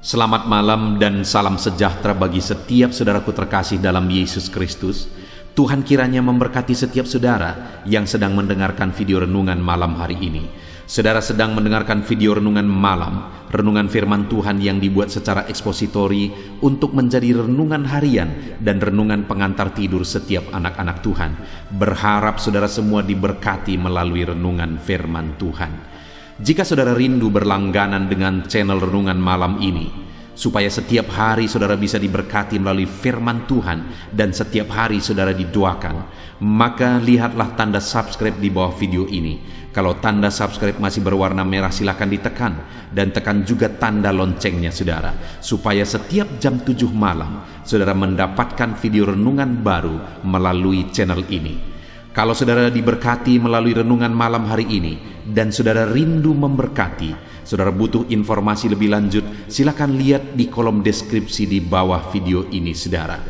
Selamat malam dan salam sejahtera bagi setiap saudaraku terkasih dalam Yesus Kristus. Tuhan kiranya memberkati setiap saudara yang sedang mendengarkan video renungan malam hari ini. Saudara sedang mendengarkan video renungan malam, renungan firman Tuhan yang dibuat secara ekspositori untuk menjadi renungan harian dan renungan pengantar tidur setiap anak-anak Tuhan. Berharap saudara semua diberkati melalui renungan firman Tuhan. Jika saudara rindu berlangganan dengan channel renungan malam ini, supaya setiap hari saudara bisa diberkati melalui firman Tuhan dan setiap hari saudara didoakan, maka lihatlah tanda subscribe di bawah video ini. Kalau tanda subscribe masih berwarna merah, silakan ditekan dan tekan juga tanda loncengnya saudara, supaya setiap jam 7 malam saudara mendapatkan video renungan baru melalui channel ini. Kalau saudara diberkati melalui renungan malam hari ini dan saudara rindu memberkati, saudara butuh informasi lebih lanjut, silakan lihat di kolom deskripsi di bawah video ini saudara.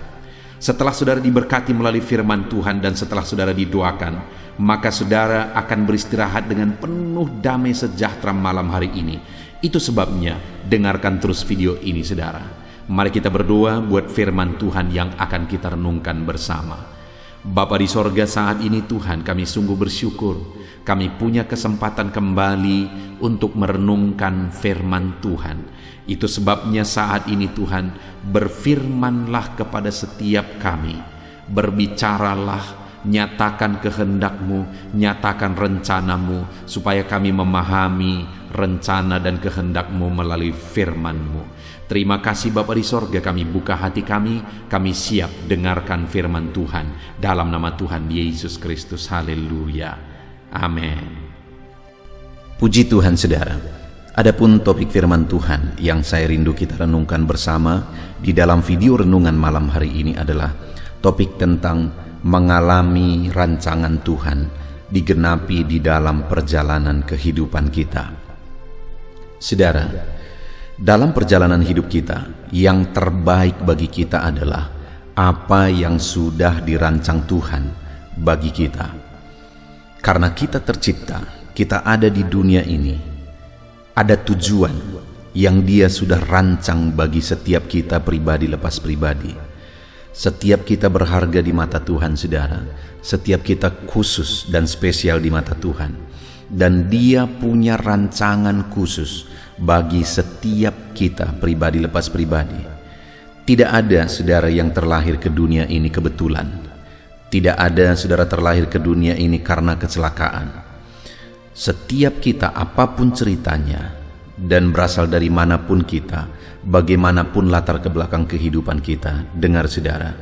Setelah saudara diberkati melalui firman Tuhan dan setelah saudara didoakan, maka saudara akan beristirahat dengan penuh damai sejahtera malam hari ini. Itu sebabnya dengarkan terus video ini saudara. Mari kita berdoa buat firman Tuhan yang akan kita renungkan bersama. Bapa di sorga, saat ini Tuhan kami sungguh bersyukur kami punya kesempatan kembali untuk merenungkan firman Tuhan. Itu sebabnya saat ini Tuhan, berfirmanlah kepada setiap kami, berbicaralah, nyatakan kehendak-Mu, nyatakan rencana-Mu, supaya kami memahami rencana dan kehendak-Mu melalui firman-Mu. Terima kasih Bapa di sorga, kami buka hati kami siap dengarkan firman Tuhan. Dalam nama Tuhan Yesus Kristus, haleluya, amin. Puji Tuhan saudara. Adapun topik firman Tuhan yang saya rindu kita renungkan bersama di dalam video renungan malam hari ini adalah topik tentang mengalami rancangan Tuhan digenapi di dalam perjalanan kehidupan kita. Saudara, dalam perjalanan hidup kita, yang terbaik bagi kita adalah apa yang sudah dirancang Tuhan bagi kita. Karena kita tercipta, kita ada di dunia ini, ada tujuan yang Dia sudah rancang bagi setiap kita pribadi lepas pribadi. Setiap kita berharga di mata Tuhan, saudara. Setiap kita khusus dan spesial di mata Tuhan. Dan Dia punya rancangan khusus bagi setiap kita pribadi lepas pribadi. Tidak ada saudara yang terlahir ke dunia ini kebetulan. Tidak ada saudara terlahir ke dunia ini karena kecelakaan. Setiap kita apapun ceritanya dan berasal dari manapun kita, bagaimanapun latar kebelakang kehidupan kita, dengar saudara,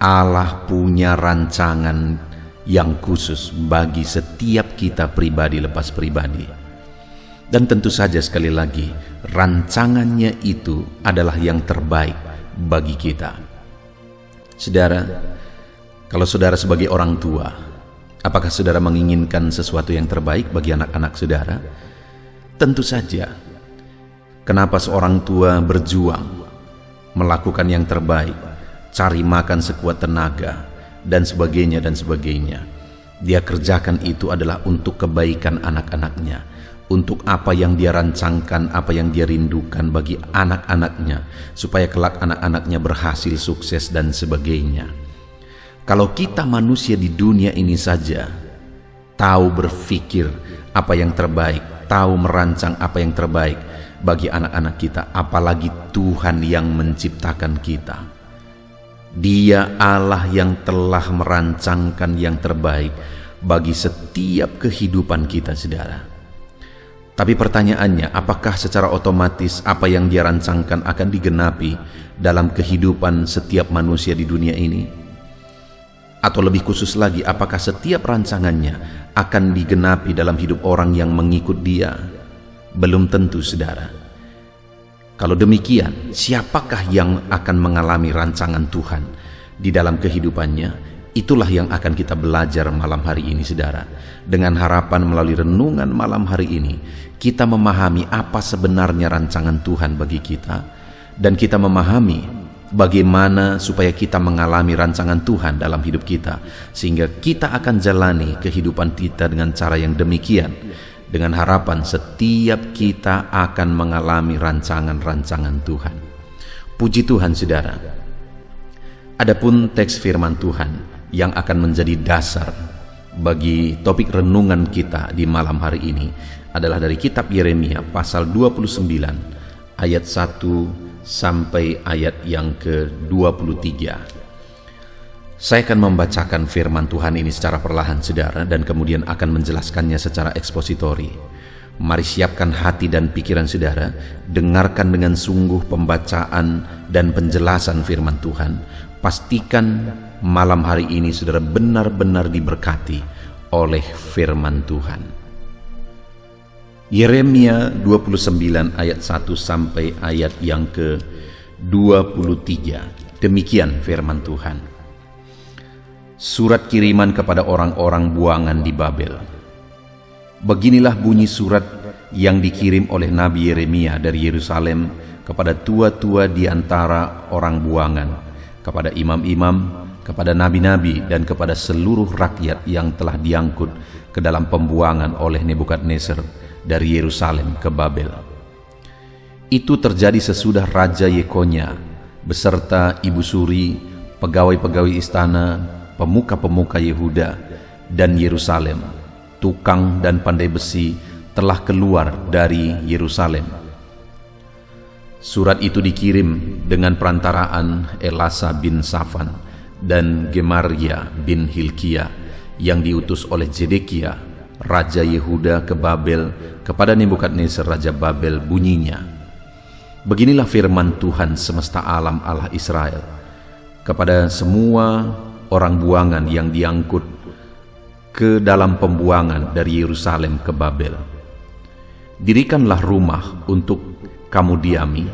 Allah punya rancangan yang khusus bagi setiap kita pribadi lepas pribadi. Dan tentu saja sekali lagi, rancangannya itu adalah yang terbaik bagi kita. Saudara, kalau saudara sebagai orang tua, apakah saudara menginginkan sesuatu yang terbaik bagi anak-anak saudara? Tentu saja. Kenapa seorang tua berjuang melakukan yang terbaik, cari makan sekuat tenaga, dan sebagainya dan sebagainya. Dia kerjakan itu adalah untuk kebaikan anak-anaknya, untuk apa yang dia rancangkan, apa yang dia rindukan bagi anak-anaknya, supaya kelak anak-anaknya berhasil, sukses, dan sebagainya. Kalau kita manusia di dunia ini saja tahu berpikir apa yang terbaik, tahu merancang apa yang terbaik bagi anak-anak kita, apalagi Tuhan yang menciptakan kita. Dia Allah yang telah merancangkan yang terbaik bagi setiap kehidupan kita, saudara. Tapi pertanyaannya, apakah secara otomatis apa yang Dia rancangkan akan digenapi dalam kehidupan setiap manusia di dunia ini? Atau lebih khusus lagi, apakah setiap rancangannya akan digenapi dalam hidup orang yang mengikut Dia? Belum tentu, saudara. Kalau demikian, siapakah yang akan mengalami rancangan Tuhan di dalam kehidupannya? Itulah yang akan kita belajar malam hari ini, saudara. Dengan harapan melalui renungan malam hari ini, kita memahami apa sebenarnya rancangan Tuhan bagi kita, dan kita memahami bagaimana supaya kita mengalami rancangan Tuhan dalam hidup kita, sehingga kita akan jalani kehidupan kita dengan cara yang demikian, dengan harapan setiap kita akan mengalami rancangan-rancangan Tuhan. Puji Tuhan saudara. Adapun teks firman Tuhan yang akan menjadi dasar bagi topik renungan kita di malam hari ini adalah dari kitab Yeremia pasal 29 ayat 1 sampai ayat yang ke-23. Saya akan membacakan firman Tuhan ini secara perlahan saudara, dan kemudian akan menjelaskannya secara ekspositori. Mari siapkan hati dan pikiran saudara, dengarkan dengan sungguh pembacaan dan penjelasan firman Tuhan. Pastikan malam hari ini saudara benar-benar diberkati oleh firman Tuhan. Yeremia 29 ayat 1 sampai ayat yang ke-23. Demikian firman Tuhan. Surat kiriman kepada orang-orang buangan di Babel. Beginilah bunyi surat yang dikirim oleh Nabi Yeremia dari Yerusalem kepada tua-tua di antara orang buangan, kepada imam-imam, kepada nabi-nabi, dan kepada seluruh rakyat yang telah diangkut ke dalam pembuangan oleh Nebukadnezar dari Yerusalem ke Babel. Itu terjadi sesudah Raja Yekonya beserta ibu suri, pegawai-pegawai istana, pemuka-pemuka Yehuda dan Yerusalem, tukang dan pandai besi telah keluar dari Yerusalem. Surat itu dikirim dengan perantaraan Elasa bin Safan dan Gemaria bin Hilkia yang diutus oleh Zedekia, Raja Yehuda ke Babel kepada Nebukadnezar Raja Babel. Bunyinya, beginilah firman Tuhan semesta alam Allah Israel kepada semua orang buangan yang diangkut ke dalam pembuangan dari Yerusalem ke Babel. Dirikanlah rumah untuk kamu diami,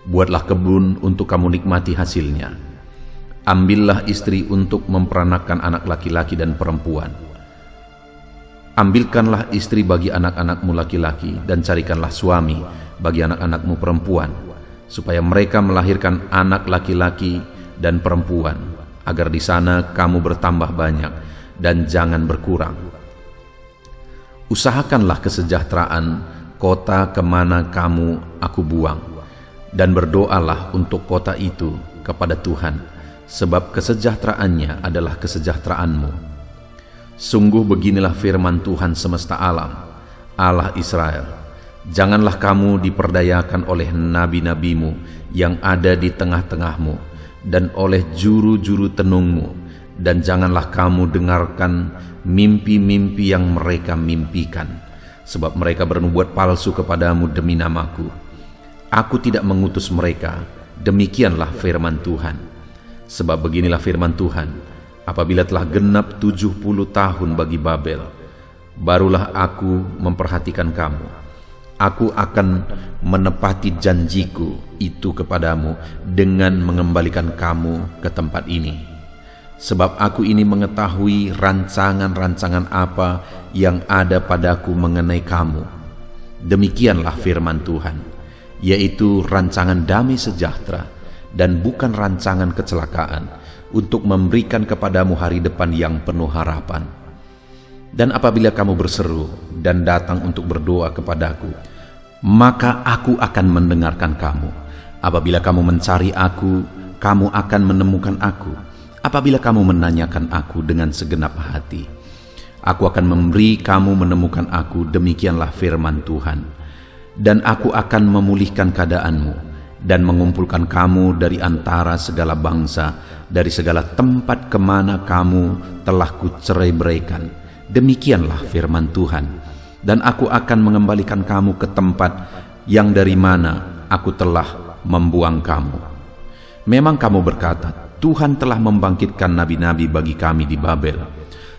buatlah kebun untuk kamu nikmati hasilnya. Ambillah istri untuk memperanakan anak laki-laki dan perempuan. Ambilkanlah istri bagi anak-anakmu laki-laki dan carikanlah suami bagi anak-anakmu perempuan, supaya mereka melahirkan anak laki-laki dan perempuan, agar di sana kamu bertambah banyak dan jangan berkurang. Usahakanlah kesejahteraan kota kemana kamu aku buang, dan berdoalah untuk kota itu kepada Tuhan, sebab kesejahteraannya adalah kesejahteraanmu. Sungguh beginilah firman Tuhan semesta alam, Allah Israel. Janganlah kamu diperdayakan oleh nabi-nabimu yang ada di tengah-tengahmu dan oleh juru-juru tenungmu, dan janganlah kamu dengarkan mimpi-mimpi yang mereka mimpikan, sebab mereka bernubuat palsu kepadamu demi namaku. Aku tidak mengutus mereka, demikianlah firman Tuhan. Sebab beginilah firman Tuhan, apabila telah genap 70 tahun bagi Babel, barulah aku memperhatikan kamu. Aku akan menepati janjiku itu kepadamu dengan mengembalikan kamu ke tempat ini. Sebab aku ini mengetahui rancangan-rancangan apa yang ada padaku mengenai kamu. Demikianlah firman Tuhan, yaitu rancangan damai sejahtera dan bukan rancangan kecelakaan, untuk memberikan kepadamu hari depan yang penuh harapan. Dan apabila kamu berseru dan datang untuk berdoa kepadaku, maka aku akan mendengarkan kamu. Apabila kamu mencari aku, kamu akan menemukan aku. Apabila kamu menanyakan aku dengan segenap hati, aku akan memberi kamu menemukan aku. Demikianlah firman Tuhan. Dan aku akan memulihkan keadaanmu dan mengumpulkan kamu dari antara segala bangsa, dari segala tempat kemana kamu telah kucerai-beraikan. Demikianlah firman Tuhan. Dan aku akan mengembalikan kamu ke tempat yang dari mana aku telah membuang kamu. Memang kamu berkata, Tuhan telah membangkitkan nabi-nabi bagi kami di Babel.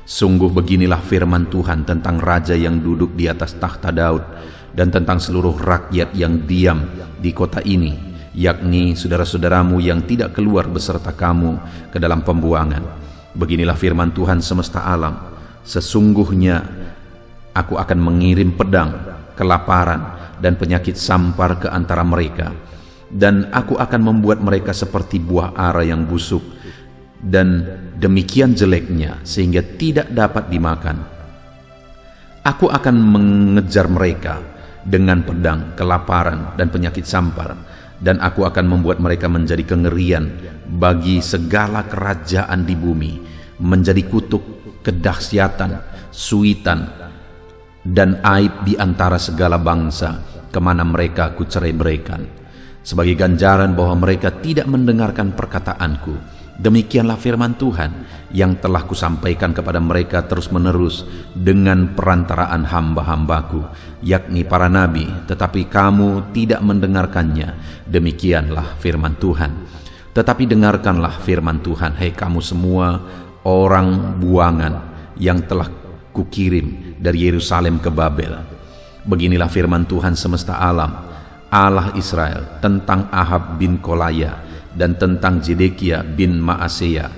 Sungguh beginilah firman Tuhan tentang raja yang duduk di atas takhta Daud, dan tentang seluruh rakyat yang diam di kota ini, yakni saudara-saudaramu yang tidak keluar beserta kamu ke dalam pembuangan. Beginilah firman Tuhan semesta alam, sesungguhnya aku akan mengirim pedang, kelaparan, dan penyakit sampar ke antara mereka, dan aku akan membuat mereka seperti buah ara yang busuk, dan demikian jeleknya sehingga tidak dapat dimakan. Aku akan mengejar mereka dengan pedang, kelaparan, dan penyakit sampar, dan aku akan membuat mereka menjadi kengerian bagi segala kerajaan di bumi, menjadi kutuk, kedahsyatan, suitan, dan aib di antara segala bangsa kemana mereka kucerai-beraikan. Sebagai ganjaran bahwa mereka tidak mendengarkan perkataanku, demikianlah firman Tuhan yang telah kusampaikan kepada mereka terus-menerus dengan perantaraan hamba-hambaku, yakni para nabi, tetapi kamu tidak mendengarkannya. Demikianlah firman Tuhan. Tetapi dengarkanlah firman Tuhan, hai kamu semua orang buangan yang telah kukirim dari Yerusalem ke Babel. Beginilah firman Tuhan semesta alam, Allah Israel, tentang Ahab bin Kolaya dan tentang Zedekia bin Maaseya,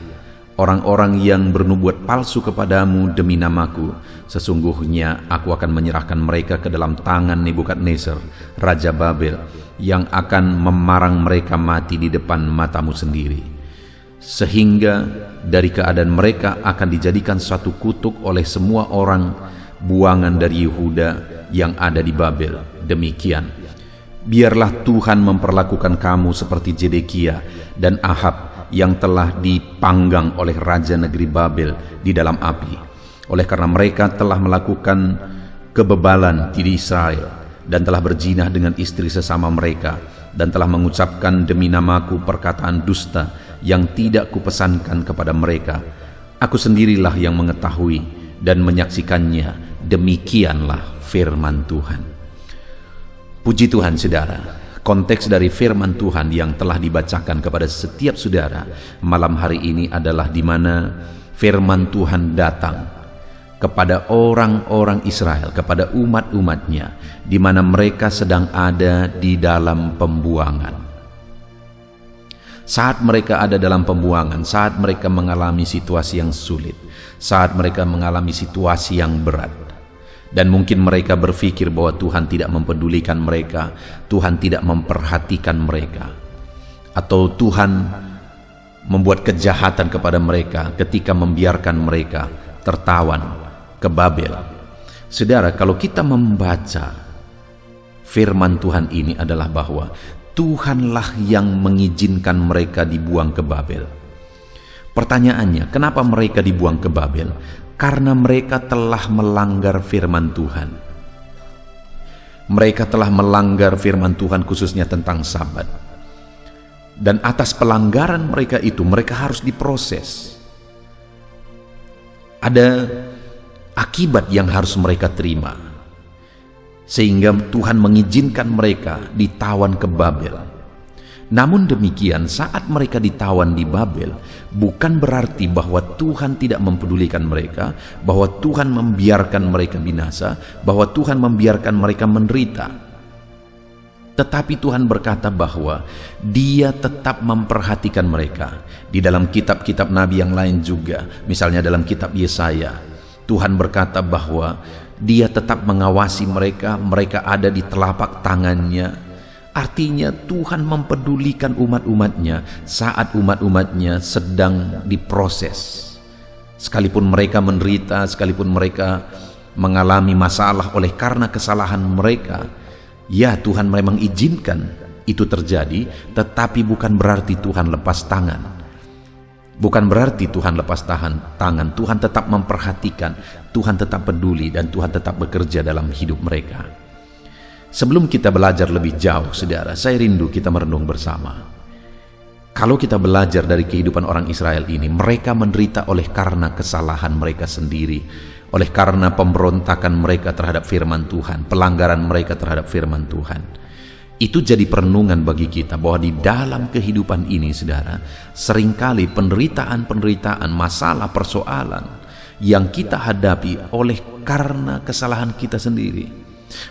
orang-orang yang bernubuat palsu kepadamu demi namaku. Sesungguhnya aku akan menyerahkan mereka ke dalam tangan Nebukadnezar, Raja Babel, yang akan memarang mereka mati di depan matamu sendiri. Sehingga dari keadaan mereka akan dijadikan suatu kutuk oleh semua orang buangan dari Yehuda yang ada di Babel. Demikian, biarlah Tuhan memperlakukan kamu seperti Zedekia dan Ahab yang telah dipanggang oleh raja negeri Babel di dalam api, oleh karena mereka telah melakukan kebebalan di Israel dan telah berzinah dengan istri sesama mereka, dan telah mengucapkan demi namaku perkataan dusta yang tidak kupesankan kepada mereka. Aku sendirilah yang mengetahui dan menyaksikannya. Demikianlah firman Tuhan. Puji Tuhan saudara, konteks dari firman Tuhan yang telah dibacakan kepada setiap saudara malam hari ini adalah di mana firman Tuhan datang kepada orang-orang Israel, kepada umat-umatnya, di mana mereka sedang ada di dalam pembuangan. Saat mereka ada dalam pembuangan, saat mereka mengalami situasi yang sulit, saat mereka mengalami situasi yang berat, dan mungkin mereka berpikir bahwa Tuhan tidak mempedulikan mereka, Tuhan tidak memperhatikan mereka, atau Tuhan membuat kejahatan kepada mereka ketika membiarkan mereka tertawan ke Babel. Saudara, kalau kita membaca firman Tuhan ini adalah bahwa Tuhanlah yang mengizinkan mereka dibuang ke Babel. Pertanyaannya, kenapa mereka dibuang ke Babel? Karena mereka telah melanggar firman Tuhan. Mereka telah melanggar firman Tuhan khususnya tentang Sabat. Dan atas pelanggaran mereka itu, mereka harus diproses. Ada akibat yang harus mereka terima, sehingga Tuhan mengizinkan mereka ditawan ke Babel. Namun demikian, saat mereka ditawan di Babel, bukan berarti bahwa Tuhan tidak mempedulikan mereka, bahwa Tuhan membiarkan mereka binasa, bahwa Tuhan membiarkan mereka menderita. Tetapi Tuhan berkata bahwa Dia tetap memperhatikan mereka. Di dalam kitab-kitab Nabi yang lain juga, misalnya dalam kitab Yesaya, Tuhan berkata bahwa Dia tetap mengawasi mereka, mereka ada di telapak tangannya. Artinya Tuhan mempedulikan umat-umatnya saat umat-umatnya sedang diproses. Sekalipun mereka menderita, sekalipun mereka mengalami masalah oleh karena kesalahan mereka, ya Tuhan memang izinkan itu terjadi, tetapi bukan berarti Tuhan lepas tangan. Bukan berarti Tuhan lepas tangan. Tuhan tetap memperhatikan, Tuhan tetap peduli, dan Tuhan tetap bekerja dalam hidup mereka. Sebelum kita belajar lebih jauh, saudara, saya rindu kita merenung bersama. Kalau kita belajar dari kehidupan orang Israel ini, mereka menderita oleh karena kesalahan mereka sendiri, oleh karena pemberontakan mereka terhadap firman Tuhan, pelanggaran mereka terhadap firman Tuhan. Itu jadi perenungan bagi kita bahwa di dalam kehidupan ini, saudara, seringkali penderitaan-penderitaan, masalah, persoalan yang kita hadapi oleh karena kesalahan kita sendiri.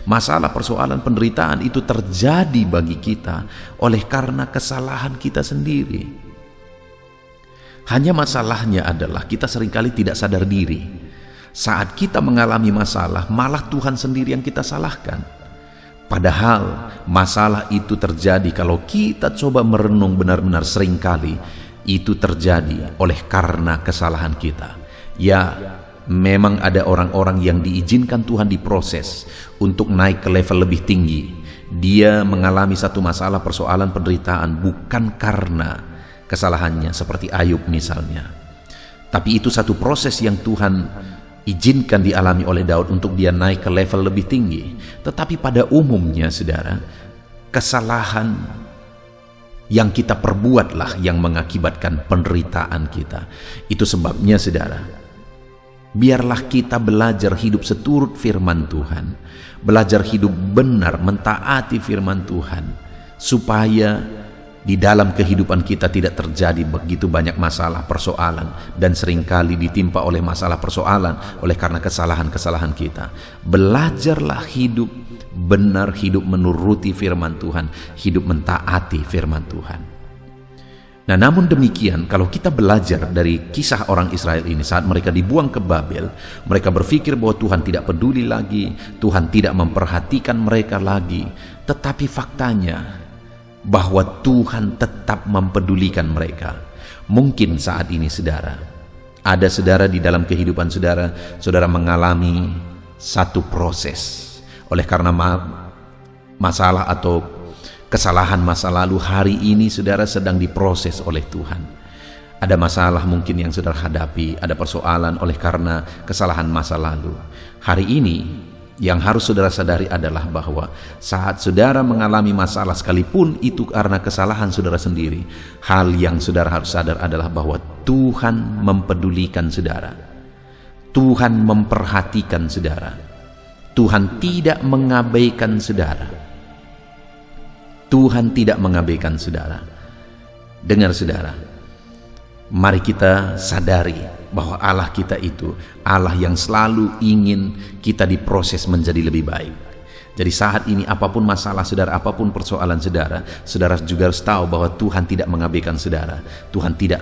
Masalah, persoalan, penderitaan itu terjadi bagi kita oleh karena kesalahan kita sendiri. Hanya masalahnya adalah kita seringkali tidak sadar diri. Saat kita mengalami masalah, malah Tuhan sendiri yang kita salahkan. Padahal masalah itu terjadi, kalau kita coba merenung benar-benar, seringkali itu terjadi oleh karena kesalahan kita. Ya, memang ada orang-orang yang diizinkan Tuhan diproses untuk naik ke level lebih tinggi. Dia mengalami satu masalah, persoalan, penderitaan bukan karena kesalahannya, seperti Ayub misalnya. Tapi itu satu proses yang Tuhan izinkan dialami oleh Daud untuk dia naik ke level lebih tinggi. Tetapi pada umumnya, saudara, kesalahan yang kita perbuatlah yang mengakibatkan penderitaan kita. Itu sebabnya, saudara, biarlah kita belajar hidup seturut firman Tuhan, belajar hidup benar, mentaati firman Tuhan, supaya di dalam kehidupan kita tidak terjadi begitu banyak masalah, persoalan, dan seringkali ditimpa oleh masalah, persoalan oleh karena kesalahan-kesalahan kita. Belajarlah hidup benar, hidup menuruti firman Tuhan, hidup mentaati firman Tuhan. Nah, namun demikian, kalau kita belajar dari kisah orang Israel ini saat mereka dibuang ke Babel, mereka berpikir bahwa Tuhan tidak peduli lagi, Tuhan tidak memperhatikan mereka lagi. Tetapi faktanya bahwa Tuhan tetap mempedulikan mereka. Mungkin saat ini, saudara, ada saudara di dalam kehidupan saudara, saudara mengalami satu proses oleh karena masalah atau kesalahan masa lalu. Hari ini saudara sedang diproses oleh Tuhan. Ada masalah mungkin yang saudara hadapi, ada persoalan oleh karena kesalahan masa lalu. Hari ini yang harus saudara sadari adalah bahwa saat saudara mengalami masalah, sekalipun itu karena kesalahan saudara sendiri, hal yang saudara harus sadar adalah bahwa Tuhan mempedulikan saudara. Tuhan memperhatikan saudara. Tuhan tidak mengabaikan saudara. Tuhan tidak mengabaikan saudara. Dengar saudara, mari kita sadari bahwa Allah kita itu Allah yang selalu ingin kita diproses menjadi lebih baik. Jadi saat ini apapun masalah saudara, apapun persoalan saudara, saudara juga harus tahu bahwa Tuhan tidak mengabaikan saudara. Tuhan tidak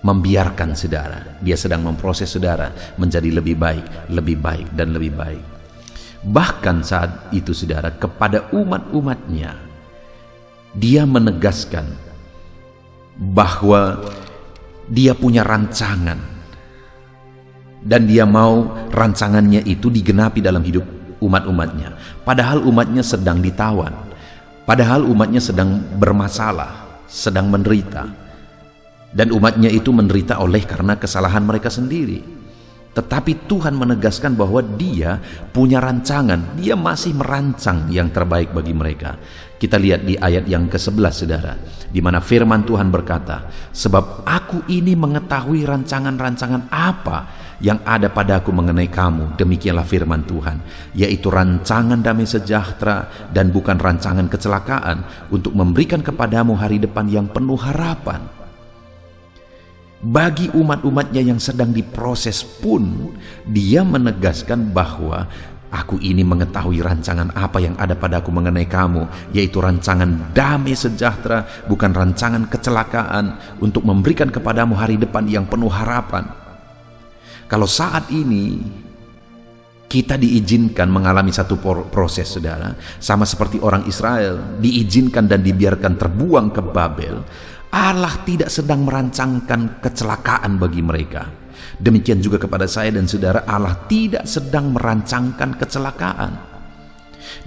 membiarkan saudara. Dia sedang memproses saudara menjadi lebih baik dan lebih baik. Bahkan saat itu saudara, kepada umat-umatnya dia menegaskan bahwa dia punya rancangan, dan dia mau rancangannya itu digenapi dalam hidup umat-umatnya. Padahal umatnya sedang ditawan, padahal umatnya sedang bermasalah, sedang menderita, dan umatnya itu menderita oleh karena kesalahan mereka sendiri. Tetapi Tuhan menegaskan bahwa dia punya rancangan, dia masih merancang yang terbaik bagi mereka. Kita lihat di ayat yang ke-11 saudara, di mana firman Tuhan berkata, sebab aku ini mengetahui rancangan-rancangan apa yang ada padaku mengenai kamu, demikianlah firman Tuhan, yaitu rancangan damai sejahtera dan bukan rancangan kecelakaan, untuk memberikan kepadamu hari depan yang penuh harapan. Bagi umat-umatnya yang sedang diproses pun, dia menegaskan bahwa aku ini mengetahui rancangan apa yang ada padaku mengenai kamu, yaitu rancangan damai sejahtera, bukan rancangan kecelakaan, untuk memberikan kepadamu hari depan yang penuh harapan. Kalau saat ini kita diizinkan mengalami satu proses saudara, sama seperti orang Israel diizinkan dan dibiarkan terbuang ke Babel, Allah tidak sedang merancangkan kecelakaan bagi mereka. Demikian juga kepada saya dan saudara, Allah tidak sedang merancangkan kecelakaan.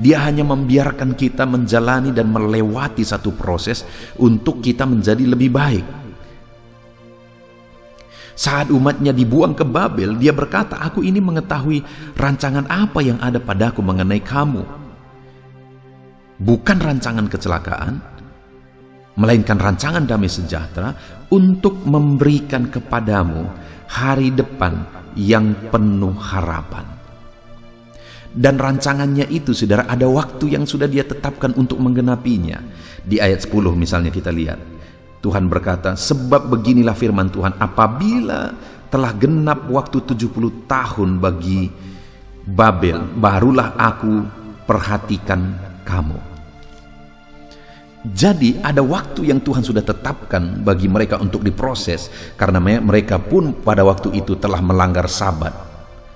Dia hanya membiarkan kita menjalani dan melewati satu proses untuk kita menjadi lebih baik. Saat umatnya dibuang ke Babel, dia berkata, aku ini mengetahui rancangan apa yang ada padaku mengenai kamu. Bukan rancangan kecelakaan, melainkan rancangan damai sejahtera, untuk memberikan kepadamu hari depan yang penuh harapan. Dan rancangannya itu saudara, ada waktu yang sudah dia tetapkan untuk menggenapinya. Di ayat 10 misalnya kita lihat, Tuhan berkata, sebab beginilah firman Tuhan, apabila telah genap waktu 70 tahun bagi Babel, barulah aku perhatikan kamu. Jadi ada waktu yang Tuhan sudah tetapkan bagi mereka untuk diproses, karena mereka pun pada waktu itu telah melanggar Sabat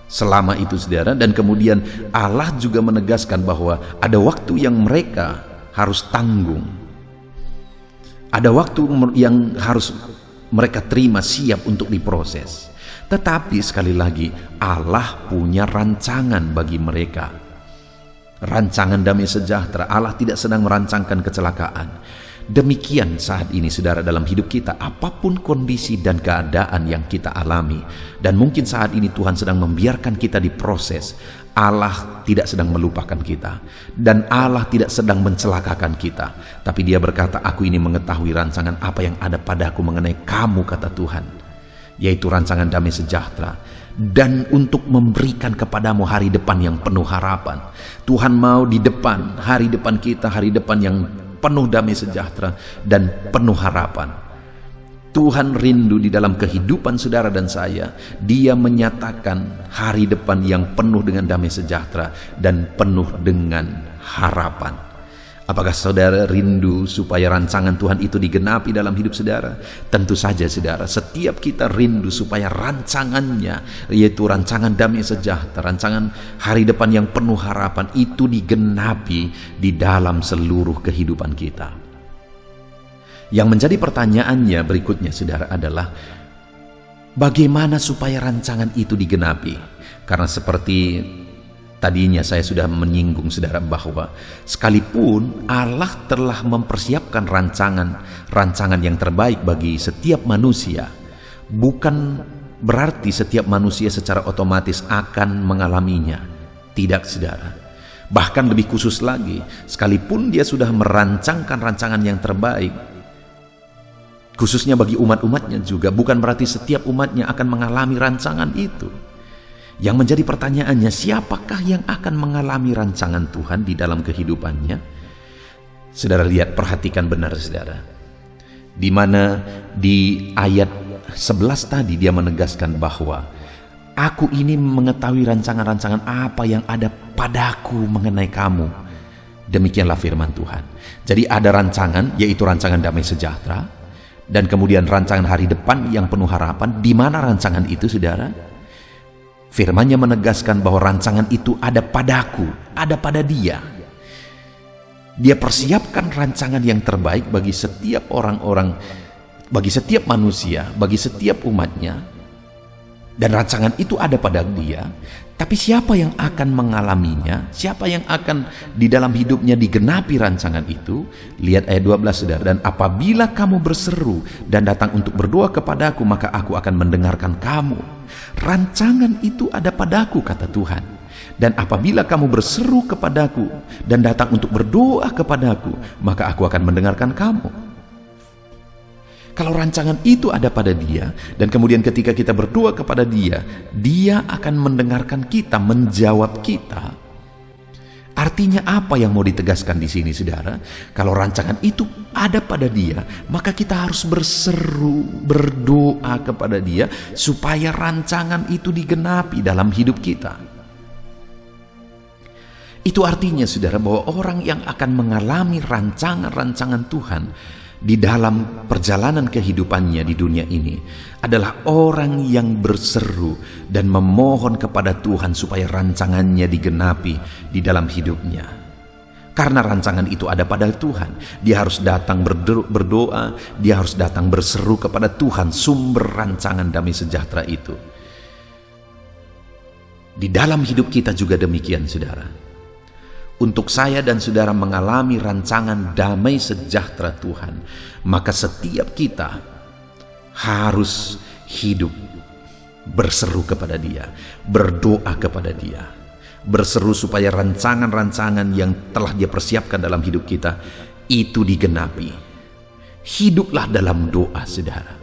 selama itu saudara. Dan kemudian Allah juga menegaskan bahwa ada waktu yang mereka harus tanggung, ada waktu yang harus mereka terima siap untuk diproses. Tetapi sekali lagi, Allah punya rancangan bagi mereka. Rancangan damai sejahtera. Allah tidak sedang merancangkan kecelakaan. Demikian saat ini saudara dalam hidup kita, apapun kondisi dan keadaan yang kita alami, dan mungkin saat ini Tuhan sedang membiarkan kita diproses, Allah tidak sedang melupakan kita, dan Allah tidak sedang mencelakakan kita. Tapi Dia berkata, aku ini mengetahui rancangan apa yang ada padaku mengenai kamu, kata Tuhan, yaitu rancangan damai sejahtera, dan untuk memberikan kepadamu hari depan yang penuh harapan. Tuhan mau di depan, hari depan kita, hari depan yang penuh damai sejahtera dan penuh harapan. Tuhan rindu di dalam kehidupan saudara dan saya, Dia menyatakan hari depan yang penuh dengan damai sejahtera dan penuh dengan harapan. Apakah saudara rindu supaya rancangan Tuhan itu digenapi dalam hidup saudara? Tentu saja saudara, setiap kita rindu supaya rancangannya, yaitu rancangan damai sejahtera, rancangan hari depan yang penuh harapan, itu digenapi di dalam seluruh kehidupan kita. Yang menjadi pertanyaannya berikutnya saudara adalah, bagaimana supaya rancangan itu digenapi? Karena seperti tadinya saya sudah menyinggung saudara bahwa sekalipun Allah telah mempersiapkan rancangan yang terbaik bagi setiap manusia, bukan berarti setiap manusia secara otomatis akan mengalaminya. Tidak saudara. Bahkan lebih khusus lagi, sekalipun Dia sudah merancangkan rancangan yang terbaik, khususnya bagi umat-umatnya juga, bukan berarti setiap umatnya akan mengalami rancangan itu. Yang menjadi pertanyaannya, siapakah yang akan mengalami rancangan Tuhan di dalam kehidupannya? Saudara lihat, perhatikan benar saudara. Di mana di ayat 11 tadi Dia menegaskan bahwa aku ini mengetahui rancangan-rancangan apa yang ada padaku mengenai kamu. Demikianlah firman Tuhan. Jadi ada rancangan, yaitu rancangan damai sejahtera, dan kemudian rancangan hari depan yang penuh harapan. Di mana rancangan itu saudara? Firman-Nya menegaskan bahwa rancangan itu ada padaku, ada pada Dia. Dia persiapkan rancangan yang terbaik bagi setiap orang-orang, bagi setiap manusia, bagi setiap umatnya. Dan rancangan itu ada pada Dia. Tapi siapa yang akan mengalaminya? Siapa yang akan di dalam hidupnya digenapi rancangan itu? Lihat ayat 12 saudara. Dan apabila kamu berseru dan datang untuk berdoa kepadaku, maka aku akan mendengarkan kamu. Rancangan itu ada padaku, kata Tuhan. Dan apabila kamu berseru kepadaku dan datang untuk berdoa kepadaku, maka aku akan mendengarkan kamu. Kalau rancangan itu ada pada Dia, dan kemudian ketika kita berdoa kepada Dia, Dia akan mendengarkan kita, menjawab kita. Artinya apa yang mau ditegaskan di sini saudara? Kalau rancangan itu ada pada Dia, maka kita harus berseru, berdoa kepada Dia supaya rancangan itu digenapi dalam hidup kita. Itu artinya saudara bahwa orang yang akan mengalami rancangan-rancangan Tuhan di dalam perjalanan kehidupannya di dunia ini adalah orang yang berseru dan memohon kepada Tuhan supaya rancangannya digenapi di dalam hidupnya. Karena rancangan itu ada pada Tuhan, dia harus datang berdoa, dia harus datang berseru kepada Tuhan, sumber rancangan damai sejahtera itu. Di dalam hidup kita juga demikian saudara. Untuk saya dan saudara mengalami rancangan damai sejahtera Tuhan, maka setiap kita harus hidup berseru kepada Dia, berdoa kepada Dia, berseru supaya rancangan-rancangan yang telah Dia persiapkan dalam hidup kita itu digenapi. Hiduplah dalam doa saudara.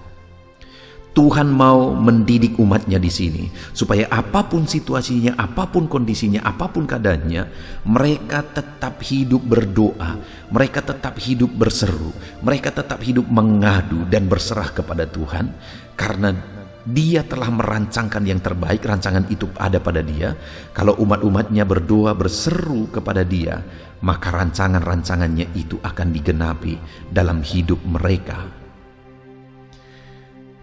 Tuhan mau mendidik umatnya di sini supaya apapun situasinya, apapun kondisinya, apapun keadaannya, mereka tetap hidup berdoa, mereka tetap hidup berseru, mereka tetap hidup mengadu dan berserah kepada Tuhan, karena Dia telah merancangkan yang terbaik. Rancangan itu ada pada Dia. Kalau umat-umatnya berdoa berseru kepada Dia, maka rancangan-rancangannya itu akan digenapi dalam hidup mereka.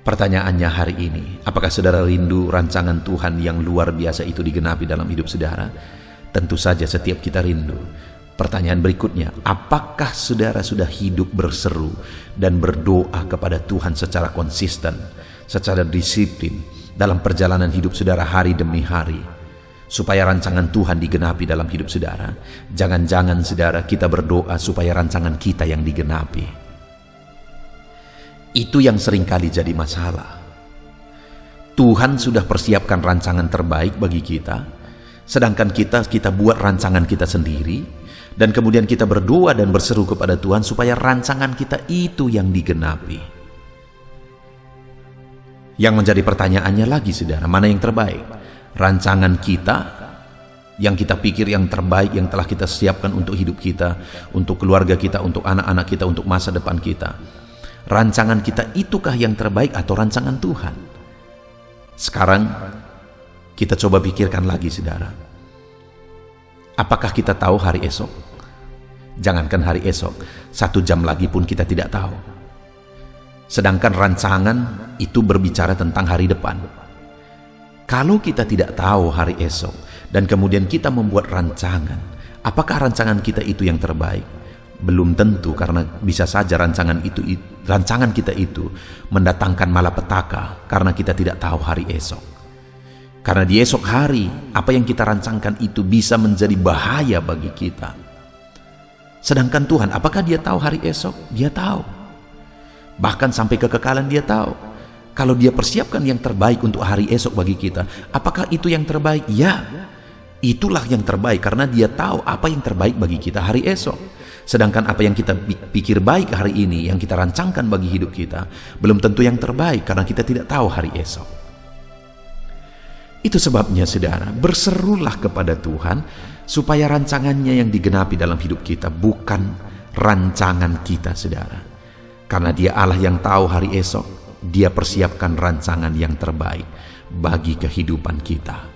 Pertanyaannya hari ini, apakah saudara rindu rancangan Tuhan yang luar biasa itu digenapi dalam hidup saudara? Tentu saja setiap kita rindu. Pertanyaan berikutnya, apakah saudara sudah hidup berseru dan berdoa kepada Tuhan secara konsisten, secara disiplin, dalam perjalanan hidup saudara hari demi hari, supaya rancangan Tuhan digenapi dalam hidup saudara. Jangan-jangan saudara kita berdoa supaya rancangan kita yang digenapi. Itu yang seringkali jadi masalah. Tuhan sudah persiapkan rancangan terbaik bagi kita, sedangkan kita buat rancangan kita sendiri, dan kemudian kita berdoa dan berseru kepada Tuhan supaya rancangan kita itu yang digenapi. Yang menjadi pertanyaannya lagi saudara, mana yang terbaik? Rancangan kita yang kita pikir yang terbaik, yang telah kita siapkan untuk hidup kita, untuk keluarga kita, untuk anak-anak kita, untuk masa depan kita. Rancangan kita itukah yang terbaik atau rancangan Tuhan? Sekarang kita coba pikirkan lagi saudara. Apakah kita tahu hari esok? Jangankan hari esok, 1 jam lagi pun kita tidak tahu. Sedangkan rancangan itu berbicara tentang hari depan. Kalau kita tidak tahu hari esok dan kemudian kita membuat rancangan, apakah rancangan kita itu yang terbaik? Belum tentu, karena bisa saja rancangan kita itu mendatangkan malapetaka karena kita tidak tahu hari esok. Karena di esok hari, apa yang kita rancangkan itu bisa menjadi bahaya bagi kita. Sedangkan Tuhan, apakah Dia tahu hari esok? Dia tahu. Bahkan sampai kekekalan Dia tahu. Kalau Dia persiapkan yang terbaik untuk hari esok bagi kita, apakah itu yang terbaik? Ya, itulah yang terbaik karena Dia tahu apa yang terbaik bagi kita hari esok. Sedangkan apa yang kita pikir baik hari ini, yang kita rancangkan bagi hidup kita, belum tentu yang terbaik karena kita tidak tahu hari esok. Itu sebabnya saudara, berserulah kepada Tuhan supaya rancangannya yang digenapi dalam hidup kita, bukan rancangan kita saudara. Karena Dia Allah yang tahu hari esok, Dia persiapkan rancangan yang terbaik bagi kehidupan kita.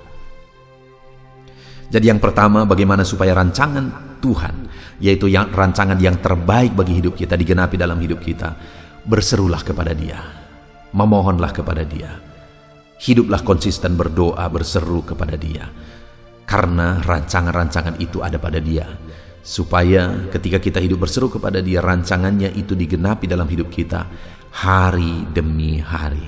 Jadi yang pertama, bagaimana supaya rancangan Tuhan, yaitu rancangan yang terbaik bagi hidup kita, digenapi dalam hidup kita. Berserulah kepada Dia, memohonlah kepada Dia. Hiduplah konsisten berdoa, berseru kepada Dia. Karena rancangan-rancangan itu ada pada Dia. Supaya ketika kita hidup berseru kepada Dia, rancangannya itu digenapi dalam hidup kita hari demi hari.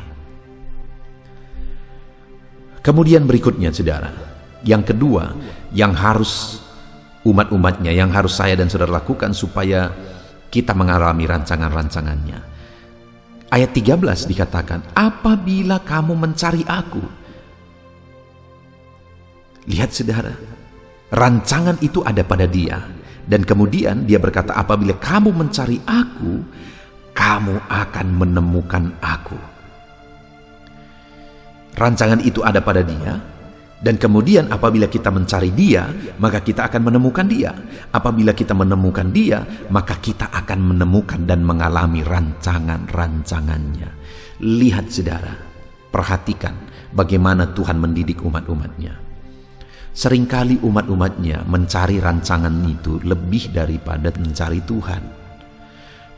Kemudian berikutnya saudara, yang kedua, yang harus umat-umatnya, yang harus saya dan saudara lakukan supaya kita mengalami rancangan-rancangannya. Ayat 13 dikatakan, apabila kamu mencari aku. Lihat saudara, rancangan itu ada pada Dia. Dan kemudian Dia berkata, apabila kamu mencari aku, kamu akan menemukan aku. Rancangan itu ada pada Dia. Dan kemudian apabila kita mencari Dia, maka kita akan menemukan Dia. Apabila kita menemukan Dia, maka kita akan menemukan dan mengalami rancangan-rancangannya. Lihat saudara, perhatikan bagaimana Tuhan mendidik umat-umatnya. Seringkali umat-umatnya mencari rancangan itu lebih daripada mencari Tuhan.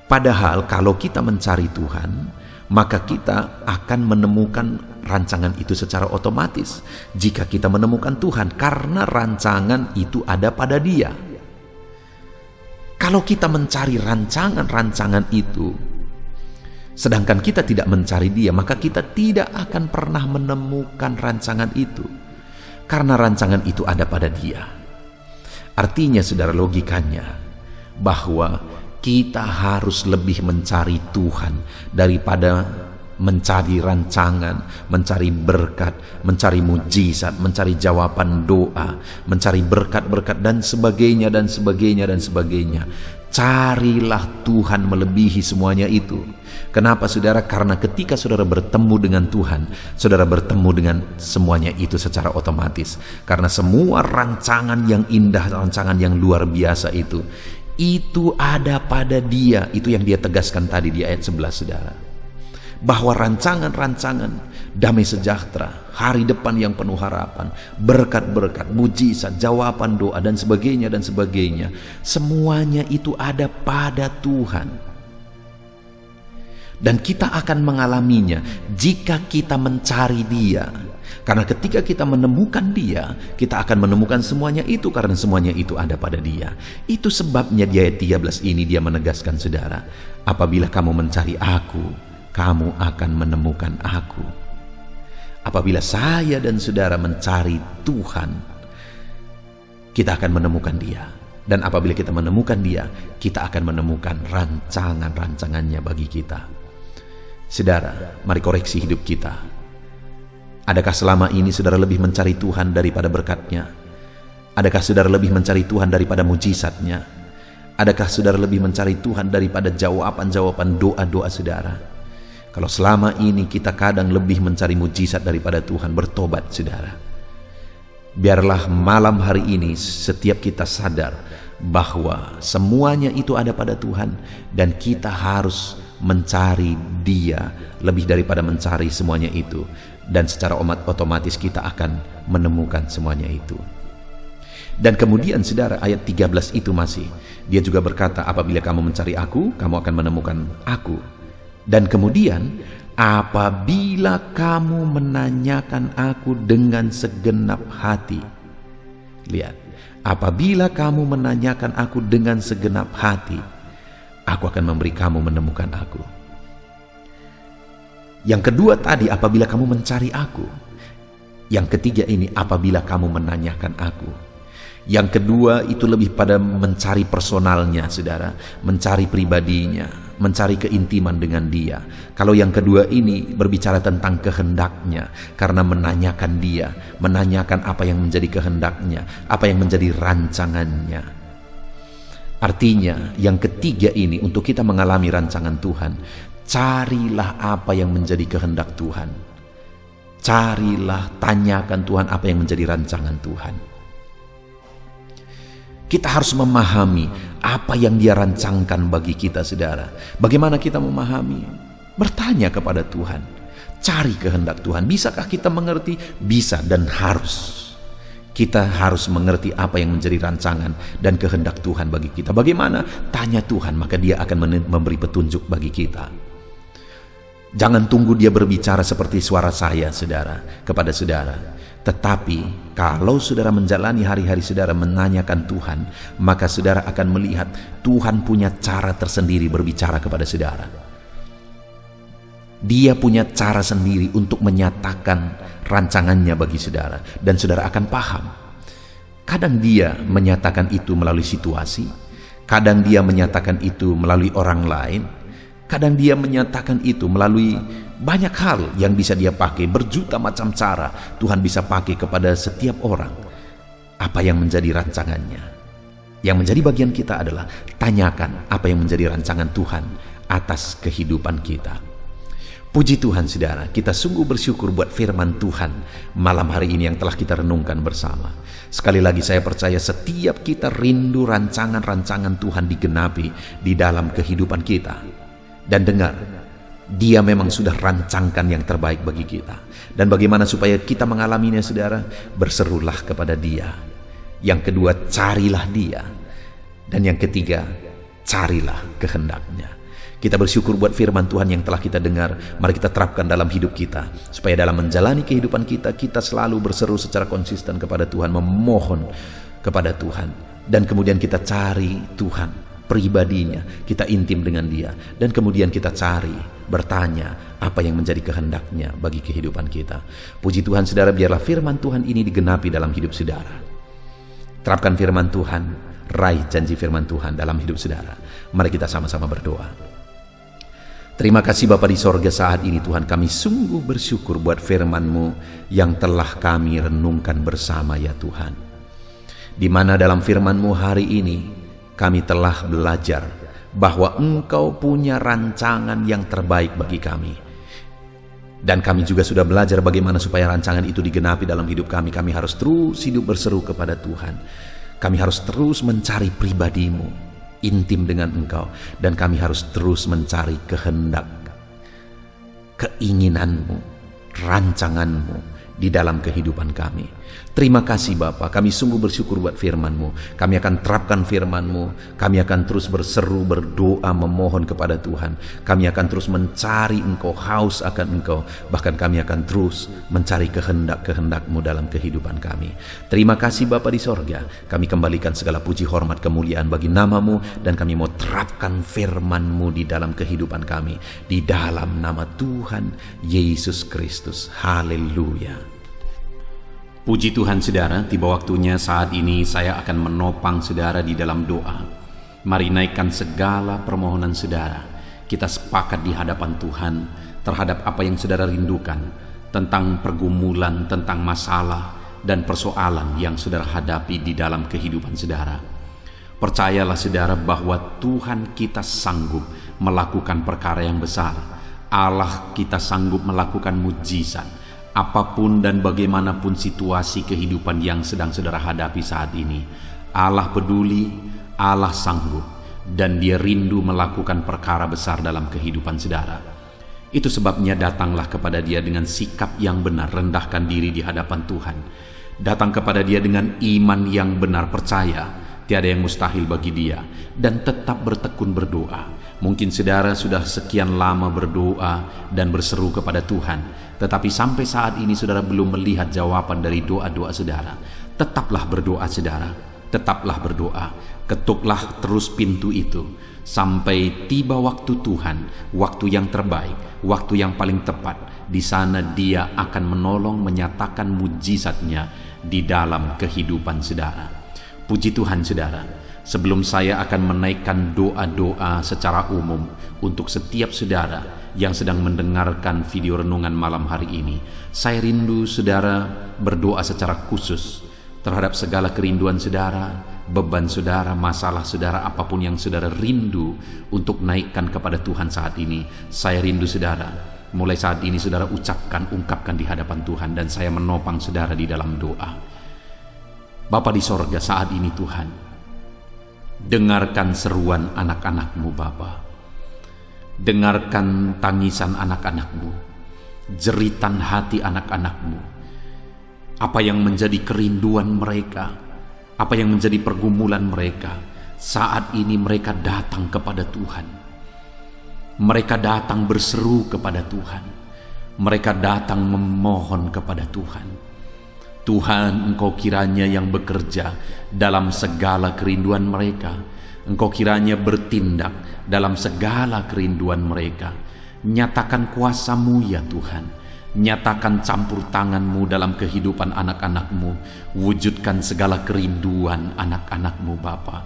Padahal kalau kita mencari Tuhan, maka kita akan menemukan rancangan itu secara otomatis jika kita menemukan Tuhan, karena rancangan itu ada pada Dia. Kalau kita mencari rancangan-rancangan itu sedangkan kita tidak mencari Dia, maka kita tidak akan pernah menemukan rancangan itu, karena rancangan itu ada pada Dia. Artinya saudara, logikanya bahwa kita harus lebih mencari Tuhan daripada mencari rancangan, mencari berkat, mencari mujizat, mencari jawaban doa, mencari berkat-berkat dan sebagainya dan sebagainya dan sebagainya. Carilah Tuhan melebihi semuanya itu. Kenapa saudara? Karena ketika saudara bertemu dengan Tuhan, saudara bertemu dengan semuanya itu secara otomatis. Karena semua rancangan yang indah, rancangan yang luar biasa itu ada pada Dia. Itu yang Dia tegaskan tadi di ayat 11 saudara. Bahwa rancangan-rancangan damai sejahtera, hari depan yang penuh harapan, berkat-berkat, mujizat, jawaban doa dan sebagainya, semuanya itu ada pada Tuhan. Dan kita akan mengalaminya jika kita mencari Dia. Karena ketika kita menemukan Dia, kita akan menemukan semuanya itu, karena semuanya itu ada pada Dia. Itu sebabnya di ayat 13 ini Dia menegaskan saudara, apabila kamu mencari Aku, kamu akan menemukan Aku. Apabila saya dan saudara mencari Tuhan, kita akan menemukan Dia. Dan apabila kita menemukan Dia, kita akan menemukan rancangan-rancangannya bagi kita. Saudara, mari koreksi hidup kita. Adakah selama ini saudara lebih mencari Tuhan daripada berkat-Nya? Adakah saudara lebih mencari Tuhan daripada mujizat-Nya? Adakah saudara lebih mencari Tuhan daripada jawaban-jawaban doa-doa saudara? Kalau selama ini kita kadang lebih mencari mujizat daripada Tuhan, bertobat saudara. Biarlah malam hari ini setiap kita sadar bahwa semuanya itu ada pada Tuhan, dan kita harus mencari Dia lebih daripada mencari semuanya itu, dan secara otomatis kita akan menemukan semuanya itu. Dan kemudian saudara, ayat 13 itu masih, dia juga berkata, apabila kamu mencari aku, kamu akan menemukan aku. Dan kemudian, apabila kamu menanyakan aku dengan segenap hati. Lihat, apabila kamu menanyakan aku dengan segenap hati, aku akan memberi kamu menemukan aku. Yang kedua tadi, apabila kamu mencari aku. Yang ketiga ini, apabila kamu menanyakan aku. Yang kedua itu lebih pada mencari personalnya saudara, mencari pribadinya, mencari keintiman dengan Dia. Kalau yang kedua ini berbicara tentang kehendaknya, karena menanyakan Dia, menanyakan apa yang menjadi kehendaknya, apa yang menjadi rancangannya. Artinya yang ketiga ini, untuk kita mengalami rancangan Tuhan, carilah apa yang menjadi kehendak Tuhan. Carilah, tanyakan Tuhan apa yang menjadi rancangan Tuhan. Kita harus memahami apa yang Dia rancangkan bagi kita saudara. Bagaimana kita memahami? Bertanya kepada Tuhan. Cari kehendak Tuhan. Bisakah kita mengerti? Bisa dan harus. Kita harus mengerti apa yang menjadi rancangan dan kehendak Tuhan bagi kita. Bagaimana? Tanya Tuhan, maka Dia akan memberi petunjuk bagi kita. Jangan tunggu Dia berbicara seperti suara saya saudara, kepada saudara. Tetapi kalau saudara menjalani hari-hari saudara menanyakan Tuhan, maka saudara akan melihat Tuhan punya cara tersendiri berbicara kepada saudara. Dia punya cara sendiri untuk menyatakan rancangannya bagi saudara, dan saudara akan paham. Kadang Dia menyatakan itu melalui situasi, kadang Dia menyatakan itu melalui orang lain, kadang Dia menyatakan itu melalui banyak hal yang bisa Dia pakai. Berjuta macam cara Tuhan bisa pakai kepada setiap orang. Apa yang menjadi rancangannya? Yang menjadi bagian kita adalah tanyakan apa yang menjadi rancangan Tuhan atas kehidupan kita. Puji Tuhan saudara, kita sungguh bersyukur buat firman Tuhan malam hari ini yang telah kita renungkan bersama. Sekali lagi saya percaya setiap kita rindu rancangan-rancangan Tuhan digenapi di dalam kehidupan kita. Dan dengar, Dia memang sudah rancangkan yang terbaik bagi kita. Dan bagaimana supaya kita mengalaminya saudara? Berserulah kepada Dia. Yang kedua, carilah Dia. Dan yang ketiga, carilah kehendaknya. Kita bersyukur buat firman Tuhan yang telah kita dengar. Mari kita terapkan dalam hidup kita, supaya dalam menjalani kehidupan kita, kita selalu berseru secara konsisten kepada Tuhan, memohon kepada Tuhan. Dan kemudian kita cari Tuhan, pribadinya, kita intim dengan Dia, dan kemudian kita cari, bertanya apa yang menjadi kehendaknya bagi kehidupan kita. Puji Tuhan saudara, biarlah firman Tuhan ini digenapi dalam hidup saudara. Terapkan firman Tuhan, raih janji firman Tuhan dalam hidup saudara. Mari kita sama-sama berdoa. Terima kasih Bapa di sorga, saat ini Tuhan kami sungguh bersyukur buat firman-Mu yang telah kami renungkan bersama ya Tuhan. Di mana dalam firman-Mu hari ini kami telah belajar bahwa Engkau punya rancangan yang terbaik bagi kami. Dan kami juga sudah belajar bagaimana supaya rancangan itu digenapi dalam hidup kami. Kami harus terus hidup berseru kepada Tuhan. Kami harus terus mencari pribadi-Mu, intim dengan Engkau. Dan kami harus terus mencari kehendak, keinginan-Mu, rancangan-Mu di dalam kehidupan kami. Terima kasih Bapa, kami sungguh bersyukur buat firman-Mu. Kami akan terapkan firman-Mu, kami akan terus berseru, berdoa, memohon kepada Tuhan. Kami akan terus mencari Engkau, haus akan Engkau. Bahkan kami akan terus mencari kehendak-kehendak-Mu dalam kehidupan kami. Terima kasih Bapa di sorga, kami kembalikan segala puji, hormat, kemuliaan bagi nama-Mu, dan kami mau terapkan firman-Mu di dalam kehidupan kami, di dalam nama Tuhan Yesus Kristus. Haleluya. Puji Tuhan saudara, tiba waktunya saat ini saya akan menopang saudara di dalam doa. Mari naikkan segala permohonan saudara. Kita sepakat di hadapan Tuhan terhadap apa yang saudara rindukan, tentang pergumulan, tentang masalah dan persoalan yang saudara hadapi di dalam kehidupan saudara. Percayalah saudara bahwa Tuhan kita sanggup melakukan perkara yang besar. Allah kita sanggup melakukan mujizat. Apapun dan bagaimanapun situasi kehidupan yang sedang saudara hadapi saat ini, Allah peduli, Allah sanggup, dan Dia rindu melakukan perkara besar dalam kehidupan saudara. Itu sebabnya datanglah kepada Dia dengan sikap yang benar, rendahkan diri di hadapan Tuhan. Datang kepada Dia dengan iman yang benar, percaya tiada yang mustahil bagi Dia, dan tetap bertekun berdoa. Mungkin saudara sudah sekian lama berdoa dan berseru kepada Tuhan, tetapi sampai saat ini saudara belum melihat jawaban dari doa-doa saudara. Tetaplah berdoa saudara, tetaplah berdoa. Ketuklah terus pintu itu sampai tiba waktu Tuhan, waktu yang terbaik, waktu yang paling tepat. Di sana Dia akan menolong, menyatakan mujizatnya di dalam kehidupan saudara. Puji Tuhan saudara. Sebelum saya akan menaikkan doa-doa secara umum untuk setiap saudara yang sedang mendengarkan video renungan malam hari ini, saya rindu saudara berdoa secara khusus terhadap segala kerinduan saudara, beban saudara, masalah saudara, apapun yang saudara rindu untuk naikkan kepada Tuhan saat ini. Saya rindu saudara, mulai saat ini saudara ungkapkan di hadapan Tuhan, dan saya menopang saudara di dalam doa. Bapa di sorga, saat ini Tuhan, dengarkan seruan anak-anak-Mu Bapa. Dengarkan tangisan anak-anak-Mu, jeritan hati anak-anak-Mu. Apa yang menjadi kerinduan mereka, apa yang menjadi pergumulan mereka. Saat ini mereka datang kepada Tuhan. Mereka datang berseru kepada Tuhan. Mereka datang memohon kepada Tuhan. Tuhan, Engkau kiranya yang bekerja dalam segala kerinduan mereka. Engkau kiranya bertindak dalam segala kerinduan mereka. Nyatakan kuasa-Mu ya Tuhan. Nyatakan campur tangan-Mu dalam kehidupan anak-anak-Mu. Wujudkan segala kerinduan anak-anak-Mu Bapa.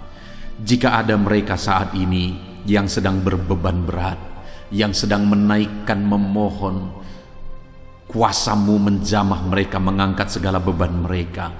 Jika ada mereka saat ini yang sedang berbeban berat, yang sedang menaikkan, memohon, kuasa-Mu menjamah mereka, mengangkat segala beban mereka.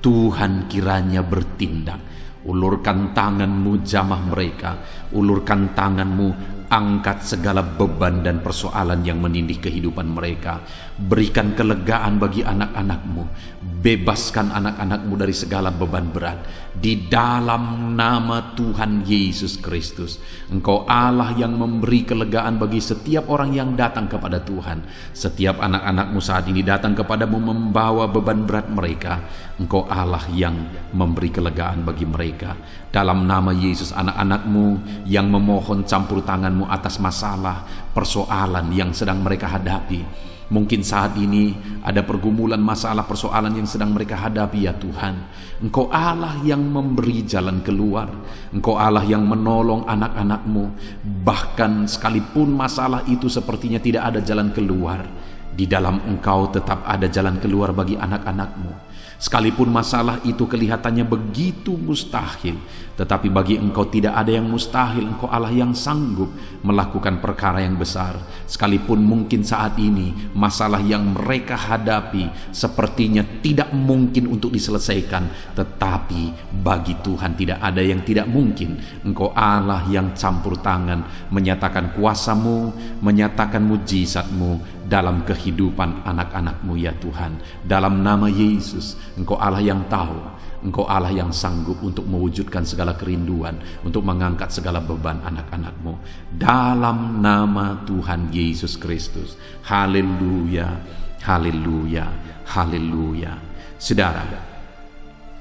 Tuhan kiranya bertindak. Ulurkan tangan-Mu, jamah mereka. Ulurkan tangan-Mu, angkat segala beban dan persoalan yang menindih kehidupan mereka. Berikan kelegaan bagi anak-anak-Mu. Bebaskan anak-anak-Mu dari segala beban berat. Di dalam nama Tuhan Yesus Kristus. Engkau Allah yang memberi kelegaan bagi setiap orang yang datang kepada Tuhan. Setiap anak-anak-Mu saat ini datang kepadamu membawa beban berat mereka. Engkau Allah yang memberi kelegaan bagi mereka. Dalam nama Yesus, anak-anak-Mu yang memohon campur tangan-Mu atas masalah, persoalan yang sedang mereka hadapi. Mungkin saat ini ada pergumulan, masalah, persoalan yang sedang mereka hadapi ya Tuhan. Engkau Allah yang memberi jalan keluar. Engkau Allah yang menolong anak-anak-Mu. Bahkan sekalipun masalah itu sepertinya tidak ada jalan keluar, di dalam Engkau tetap ada jalan keluar bagi anak-anak-Mu. Sekalipun masalah itu kelihatannya begitu mustahil, tetapi bagi Engkau tidak ada yang mustahil. Engkau Allah yang sanggup melakukan perkara yang besar. Sekalipun mungkin saat ini masalah yang mereka hadapi sepertinya tidak mungkin untuk diselesaikan, tetapi bagi Tuhan tidak ada yang tidak mungkin. Engkau Allah yang campur tangan, menyatakan kuasa-Mu, menyatakan mujizat-Mu dalam kehidupan anak-anak-Mu ya Tuhan. Dalam nama Yesus, Engkau Allah yang tahu, Engkau Allah yang sanggup untuk mewujudkan segala kerinduan, untuk mengangkat segala beban anak-anak-Mu. Dalam nama Tuhan Yesus Kristus. Haleluya, Haleluya, haleluya. Saudara,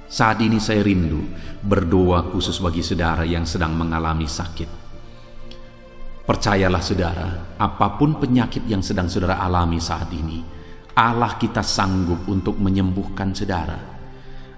saat ini saya rindu berdoa khusus bagi saudara yang sedang mengalami sakit. Percayalah saudara, apapun penyakit yang sedang saudara alami saat ini, Allah kita sanggup untuk menyembuhkan saudara.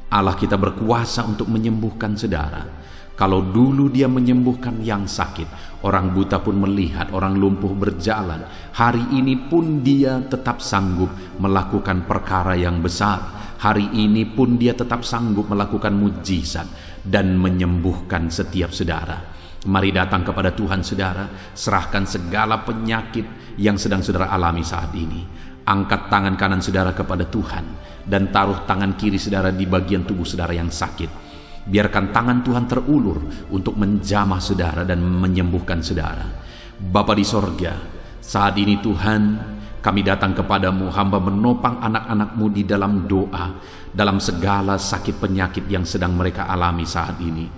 Allah kita berkuasa untuk menyembuhkan saudara. Kalau dulu Dia menyembuhkan yang sakit, orang buta pun melihat, orang lumpuh berjalan. Hari ini pun Dia tetap sanggup melakukan perkara yang besar. Hari ini pun Dia tetap sanggup melakukan mujizat dan menyembuhkan setiap saudara. Mari datang kepada Tuhan saudara, serahkan segala penyakit yang sedang saudara alami saat ini. Angkat tangan kanan saudara kepada Tuhan dan taruh tangan kiri saudara di bagian tubuh saudara yang sakit. Biarkan tangan Tuhan terulur untuk menjamah saudara dan menyembuhkan saudara. Bapa di sorga, saat ini Tuhan, kami datang kepadamu, hamba menopang anak-anak-Mu di dalam doa, dalam segala sakit penyakit yang sedang mereka alami saat ini.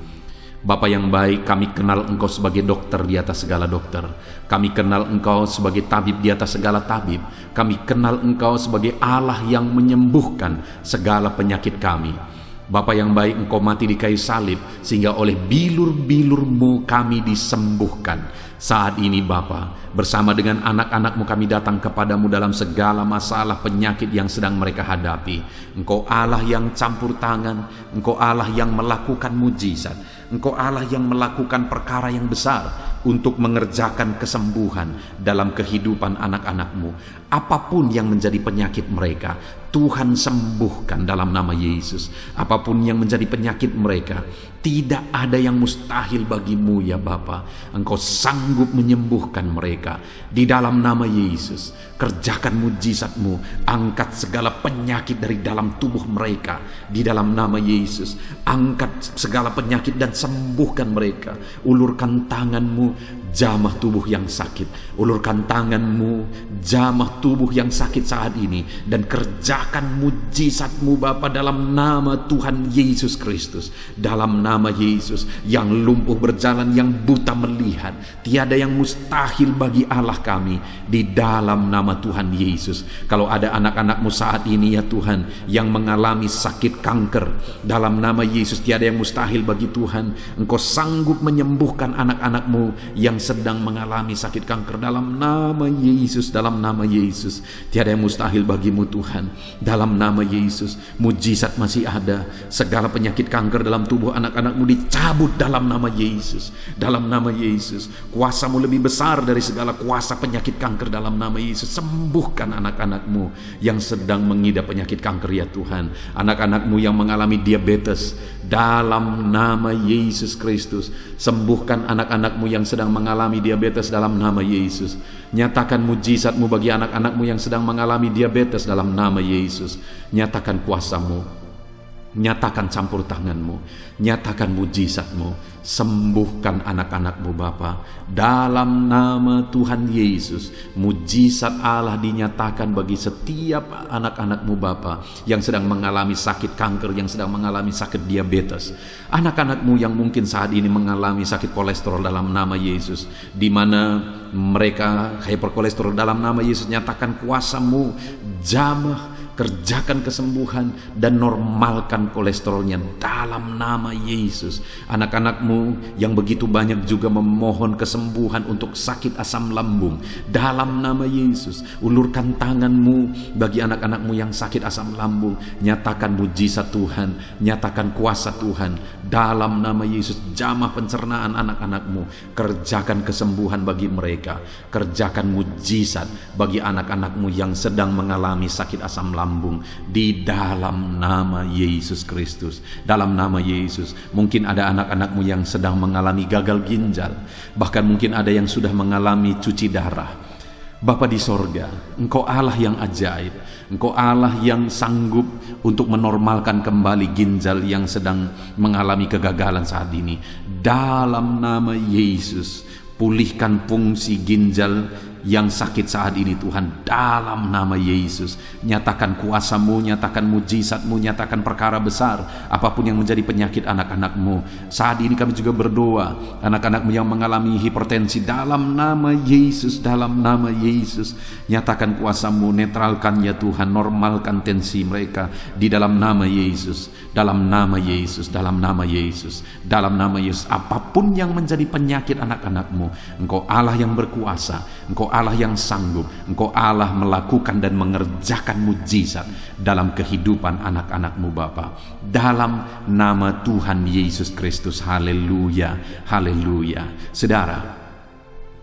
Bapa yang baik, kami kenal Engkau sebagai dokter di atas segala dokter. Kami kenal Engkau sebagai tabib di atas segala tabib. Kami kenal Engkau sebagai Allah yang menyembuhkan segala penyakit kami. Bapa yang baik, Engkau mati di kayu salib sehingga oleh bilur-bilur-Mu kami disembuhkan. Saat ini Bapa, bersama dengan anak-anak-Mu kami datang kepadamu dalam segala masalah penyakit yang sedang mereka hadapi. Engkau Allah yang campur tangan, Engkau Allah yang melakukan mujizat, Engkau Allah yang melakukan perkara yang besar untuk mengerjakan kesembuhan dalam kehidupan anak-anak-Mu. Apapun yang menjadi penyakit mereka, Tuhan sembuhkan dalam nama Yesus. Apapun yang menjadi penyakit mereka, tidak ada yang mustahil bagimu ya Bapa. Engkau sanggup menyembuhkan mereka di dalam nama Yesus. Kerjakan mujizat-Mu, angkat segala penyakit dari dalam tubuh mereka di dalam nama Yesus. Angkat segala penyakit dan sembuhkan mereka. Ulurkan tangan-Mu, jamah tubuh yang sakit. Ulurkan tangan-Mu, jamah tubuh yang sakit saat ini, dan kerjakan mujizat-Mu Bapa dalam nama Tuhan Yesus Kristus. Dalam nama Yesus, yang lumpuh berjalan, yang buta melihat, tiada yang mustahil bagi Allah kami di dalam nama Tuhan Yesus. Kalau ada anak-anak-Mu saat ini ya Tuhan yang mengalami sakit kanker, dalam nama Yesus tiada yang mustahil bagi Tuhan. Engkau sanggup menyembuhkan anak-anak-Mu yang sedang mengalami sakit kanker dalam nama Yesus. Dalam nama Yesus tiada yang mustahil bagimu Tuhan. Dalam nama Yesus mujizat masih ada. Segala penyakit kanker dalam tubuh anak-anak-Mu dicabut dalam nama Yesus. Dalam nama Yesus, kuasa-Mu lebih besar dari segala kuasa penyakit kanker dalam nama Yesus. Sembuhkan anak-anak-Mu yang sedang mengidap penyakit kanker ya Tuhan. Anak-anak-Mu yang mengalami diabetes, dalam nama Yesus Kristus. Sembuhkan anak-anak-Mu yang sedang mengalami diabetes dalam nama Yesus. Nyatakan mujizat-Mu bagi anak-anak-Mu yang sedang mengalami diabetes dalam nama Yesus. Nyatakan kuasa-Mu, nyatakan campur tangan-Mu, nyatakan mujizat-Mu. Sembuhkan anak-anak-Mu Bapa dalam nama Tuhan Yesus. Mujizat Allah dinyatakan bagi setiap anak-anak-Mu Bapa yang sedang mengalami sakit kanker, yang sedang mengalami sakit diabetes. Anak-anak-Mu yang mungkin saat ini mengalami sakit kolesterol dalam nama Yesus, di mana mereka hyperkolesterol dalam nama Yesus. Nyatakan kuasa-Mu, jamah, kerjakan kesembuhan dan normalkan kolesterolnya dalam nama Yesus. Anak-anak-Mu yang begitu banyak juga memohon kesembuhan untuk sakit asam lambung dalam nama Yesus. Ulurkan tangan-Mu bagi anak-anak-Mu yang sakit asam lambung. Nyatakan mujizat Tuhan, nyatakan kuasa Tuhan dalam nama Yesus. Jamah pencernaan anak-anak-Mu, kerjakan kesembuhan bagi mereka. Kerjakan mujizat bagi anak-anak-Mu yang sedang mengalami sakit asam lambung di dalam nama Yesus Kristus. Dalam nama Yesus. Mungkin ada anak-anak-Mu yang sedang mengalami gagal ginjal, bahkan mungkin ada yang sudah mengalami cuci darah. Bapa di sorga, Engkau Allah yang ajaib. Engkau Allah yang sanggup untuk menormalkan kembali ginjal yang sedang mengalami kegagalan saat ini. Dalam nama Yesus, pulihkan fungsi ginjal yang sakit saat ini Tuhan, dalam nama Yesus, nyatakan kuasa-Mu, nyatakan mujizat-Mu, nyatakan perkara besar, apapun yang menjadi penyakit anak-anak-Mu. Saat ini kami juga berdoa, anak-anak-Mu yang mengalami hipertensi, dalam nama Yesus, dalam nama Yesus, nyatakan kuasa-Mu, netralkan ya Tuhan, normalkan tensi mereka di dalam nama Yesus, dalam nama Yesus, dalam nama Yesus, dalam nama Yesus. Apapun yang menjadi penyakit anak-anak-Mu, Engkau Allah yang berkuasa, Engkau Allah yang sanggup, Engkau Allah melakukan dan mengerjakan mujizat dalam kehidupan anak-anak-Mu Bapa, dalam nama Tuhan Yesus Kristus. Haleluya, haleluya. Saudara,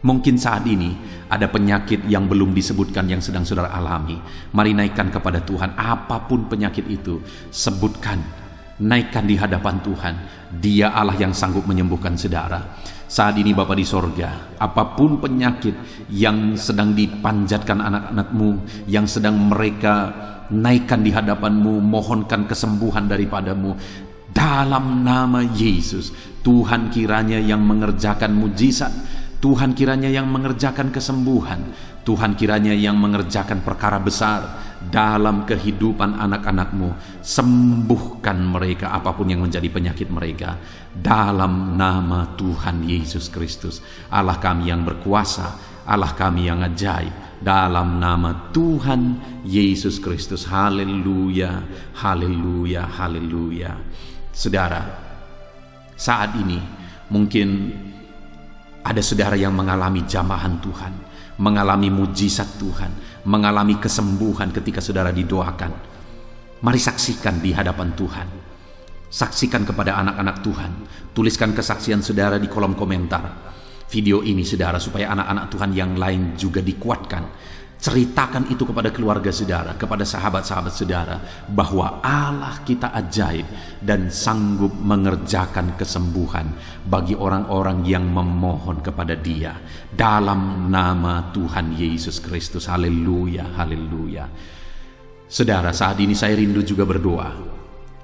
mungkin saat ini ada penyakit yang belum disebutkan yang sedang saudara alami. Mari naikkan kepada Tuhan, apapun penyakit itu, sebutkan, naikkan di hadapan Tuhan. Dia Allah yang sanggup menyembuhkan saudara. Saat ini Bapa di sorga, apapun penyakit yang sedang dipanjatkan anak-anak-Mu, yang sedang mereka naikkan di hadapan-Mu, mohonkan kesembuhan daripada-Mu, dalam nama Yesus, Tuhan kiranya yang mengerjakan mujizat, Tuhan kiranya yang mengerjakan kesembuhan, Tuhan kiranya yang mengerjakan perkara besar dalam kehidupan anak-anak-Mu. Sembuhkan mereka apapun yang menjadi penyakit mereka, dalam nama Tuhan Yesus Kristus. Allah kami yang berkuasa, Allah kami yang ajaib, dalam nama Tuhan Yesus Kristus. Haleluya, haleluya, haleluya. Saudara, saat ini mungkin ada saudara yang mengalami jamahan Tuhan, mengalami mujizat Tuhan, mengalami kesembuhan ketika saudara didoakan. Mari saksikan di hadapan Tuhan. Saksikan kepada anak-anak Tuhan. Tuliskan kesaksian saudara di kolom komentar video ini saudara, supaya anak-anak Tuhan yang lain juga dikuatkan. Ceritakan itu kepada keluarga saudara, kepada sahabat-sahabat saudara, bahwa Allah kita ajaib dan sanggup mengerjakan kesembuhan bagi orang-orang yang memohon kepada Dia, dalam nama Tuhan Yesus Kristus. Haleluya, haleluya. Saudara, saat ini saya rindu juga berdoa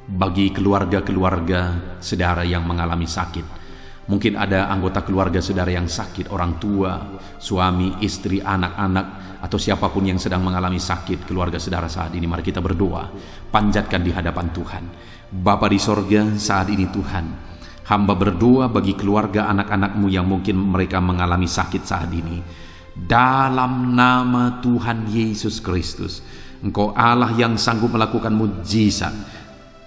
bagi keluarga-keluarga saudara yang mengalami sakit. Mungkin ada anggota keluarga saudara yang sakit, orang tua, suami, istri, anak-anak, atau siapapun yang sedang mengalami sakit keluarga saudara saat ini. Mari kita berdoa, panjatkan di hadapan Tuhan. Bapa di sorga, saat ini Tuhan, hamba berdoa bagi keluarga anak-anak-Mu yang mungkin mereka mengalami sakit saat ini. Dalam nama Tuhan Yesus Kristus, Engkau Allah yang sanggup melakukan mujizat,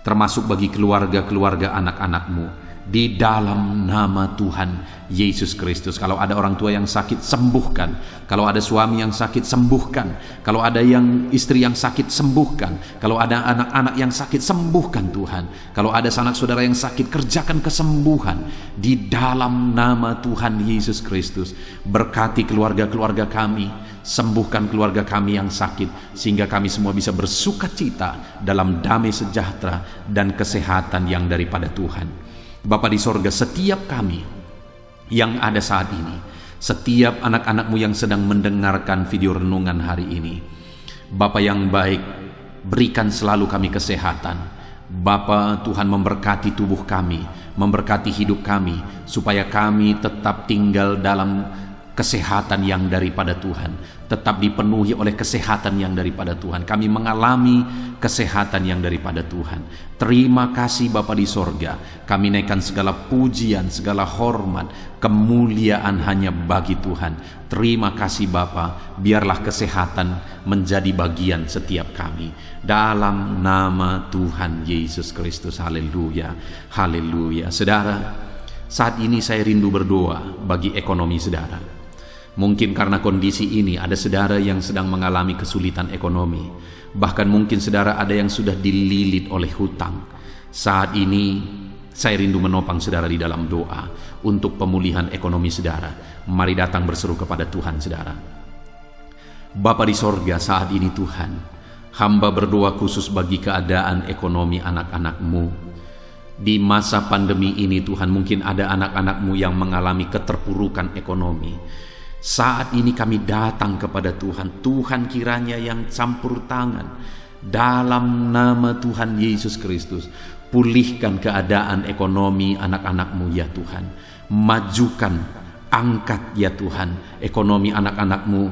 termasuk bagi keluarga-keluarga anak-anak-Mu. Di dalam nama Tuhan Yesus Kristus. Kalau ada orang tua yang sakit, sembuhkan. Kalau ada suami yang sakit, sembuhkan. Kalau ada yang istri yang sakit, sembuhkan. Kalau ada anak-anak yang sakit, sembuhkan Tuhan. Kalau ada sanak saudara yang sakit, kerjakan kesembuhan di dalam nama Tuhan Yesus Kristus. Berkati keluarga-keluarga kami, sembuhkan keluarga kami yang sakit, sehingga kami semua bisa bersuka cita dalam damai sejahtera dan kesehatan yang daripada Tuhan. Bapa di sorga, setiap kami yang ada saat ini, setiap anak-anak-Mu yang sedang mendengarkan video renungan hari ini, Bapa yang baik, berikan selalu kami kesehatan. Bapa, Tuhan memberkati tubuh kami, memberkati hidup kami, supaya kami tetap tinggal dalam kesehatan yang daripada Tuhan, tetap dipenuhi oleh kesehatan yang daripada Tuhan. Kami mengalami kesehatan yang daripada Tuhan. Terima kasih Bapa di sorga. Kami naikkan segala pujian, segala hormat, kemuliaan hanya bagi Tuhan. Terima kasih Bapa. Biarlah kesehatan menjadi bagian setiap kami, dalam nama Tuhan Yesus Kristus. Haleluya, haleluya. Saudara, saat ini saya rindu berdoa bagi ekonomi saudara. Mungkin karena kondisi ini ada saudara yang sedang mengalami kesulitan ekonomi. Bahkan mungkin saudara ada yang sudah dililit oleh hutang. Saat ini saya rindu menopang saudara di dalam doa untuk pemulihan ekonomi saudara. Mari datang berseru kepada Tuhan saudara. Bapa di sorga, saat ini Tuhan, hamba berdoa khusus bagi keadaan ekonomi anak-anak-Mu. Di masa pandemi ini Tuhan, mungkin ada anak-anak-Mu yang mengalami keterpurukan ekonomi. Saat ini kami datang kepada Tuhan. Tuhan kiranya yang campur tangan, dalam nama Tuhan Yesus Kristus. Pulihkan keadaan ekonomi anak-anak-Mu ya Tuhan. Majukan Angkat ya Tuhan ekonomi anak-anak-Mu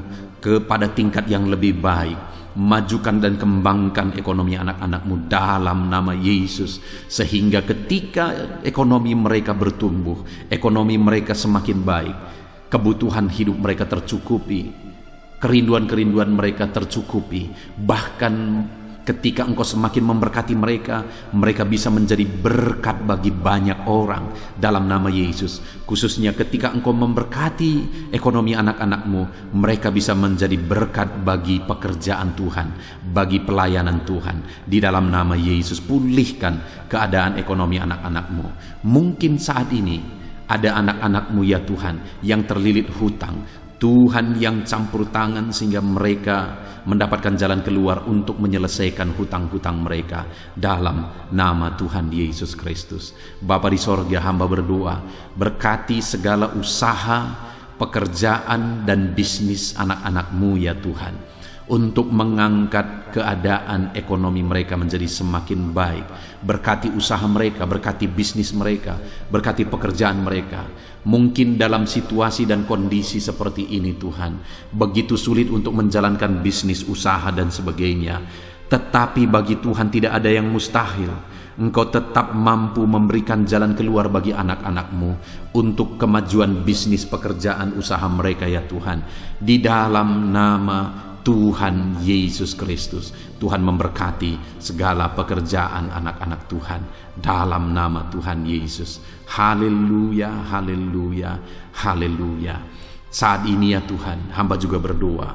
kepada tingkat yang lebih baik. Majukan dan kembangkan ekonomi anak-anak-Mu dalam nama Yesus, sehingga ketika ekonomi mereka bertumbuh, ekonomi mereka semakin baik, kebutuhan hidup mereka tercukupi, kerinduan-kerinduan mereka tercukupi. Bahkan ketika Engkau semakin memberkati mereka, mereka bisa menjadi berkat bagi banyak orang dalam nama Yesus. Khususnya ketika Engkau memberkati ekonomi anak-anak-Mu, mereka bisa menjadi berkat bagi pekerjaan Tuhan, bagi pelayanan Tuhan. Di dalam nama Yesus, pulihkan keadaan ekonomi anak-anak-Mu. Mungkin saat ini ada anak-anak-Mu ya Tuhan yang terlilit hutang. Tuhan yang campur tangan sehingga mereka mendapatkan jalan keluar untuk menyelesaikan hutang-hutang mereka dalam nama Tuhan Yesus Kristus. Bapa di sorga, hamba berdoa, berkati segala usaha, pekerjaan dan bisnis anak-anak-Mu ya Tuhan, untuk mengangkat keadaan ekonomi mereka menjadi semakin baik. Berkati usaha mereka, berkati bisnis mereka, berkati pekerjaan mereka. Mungkin dalam situasi dan kondisi seperti ini Tuhan, begitu sulit untuk menjalankan bisnis, usaha dan sebagainya, tetapi bagi Tuhan tidak ada yang mustahil. Engkau tetap mampu memberikan jalan keluar bagi anak-anak-Mu untuk kemajuan bisnis, pekerjaan, usaha mereka ya Tuhan. Di dalam nama Tuhan Yesus Kristus, Tuhan memberkati segala pekerjaan anak-anak Tuhan dalam nama Tuhan Yesus. Haleluya, haleluya, haleluya. Saat ini ya Tuhan, hamba juga berdoa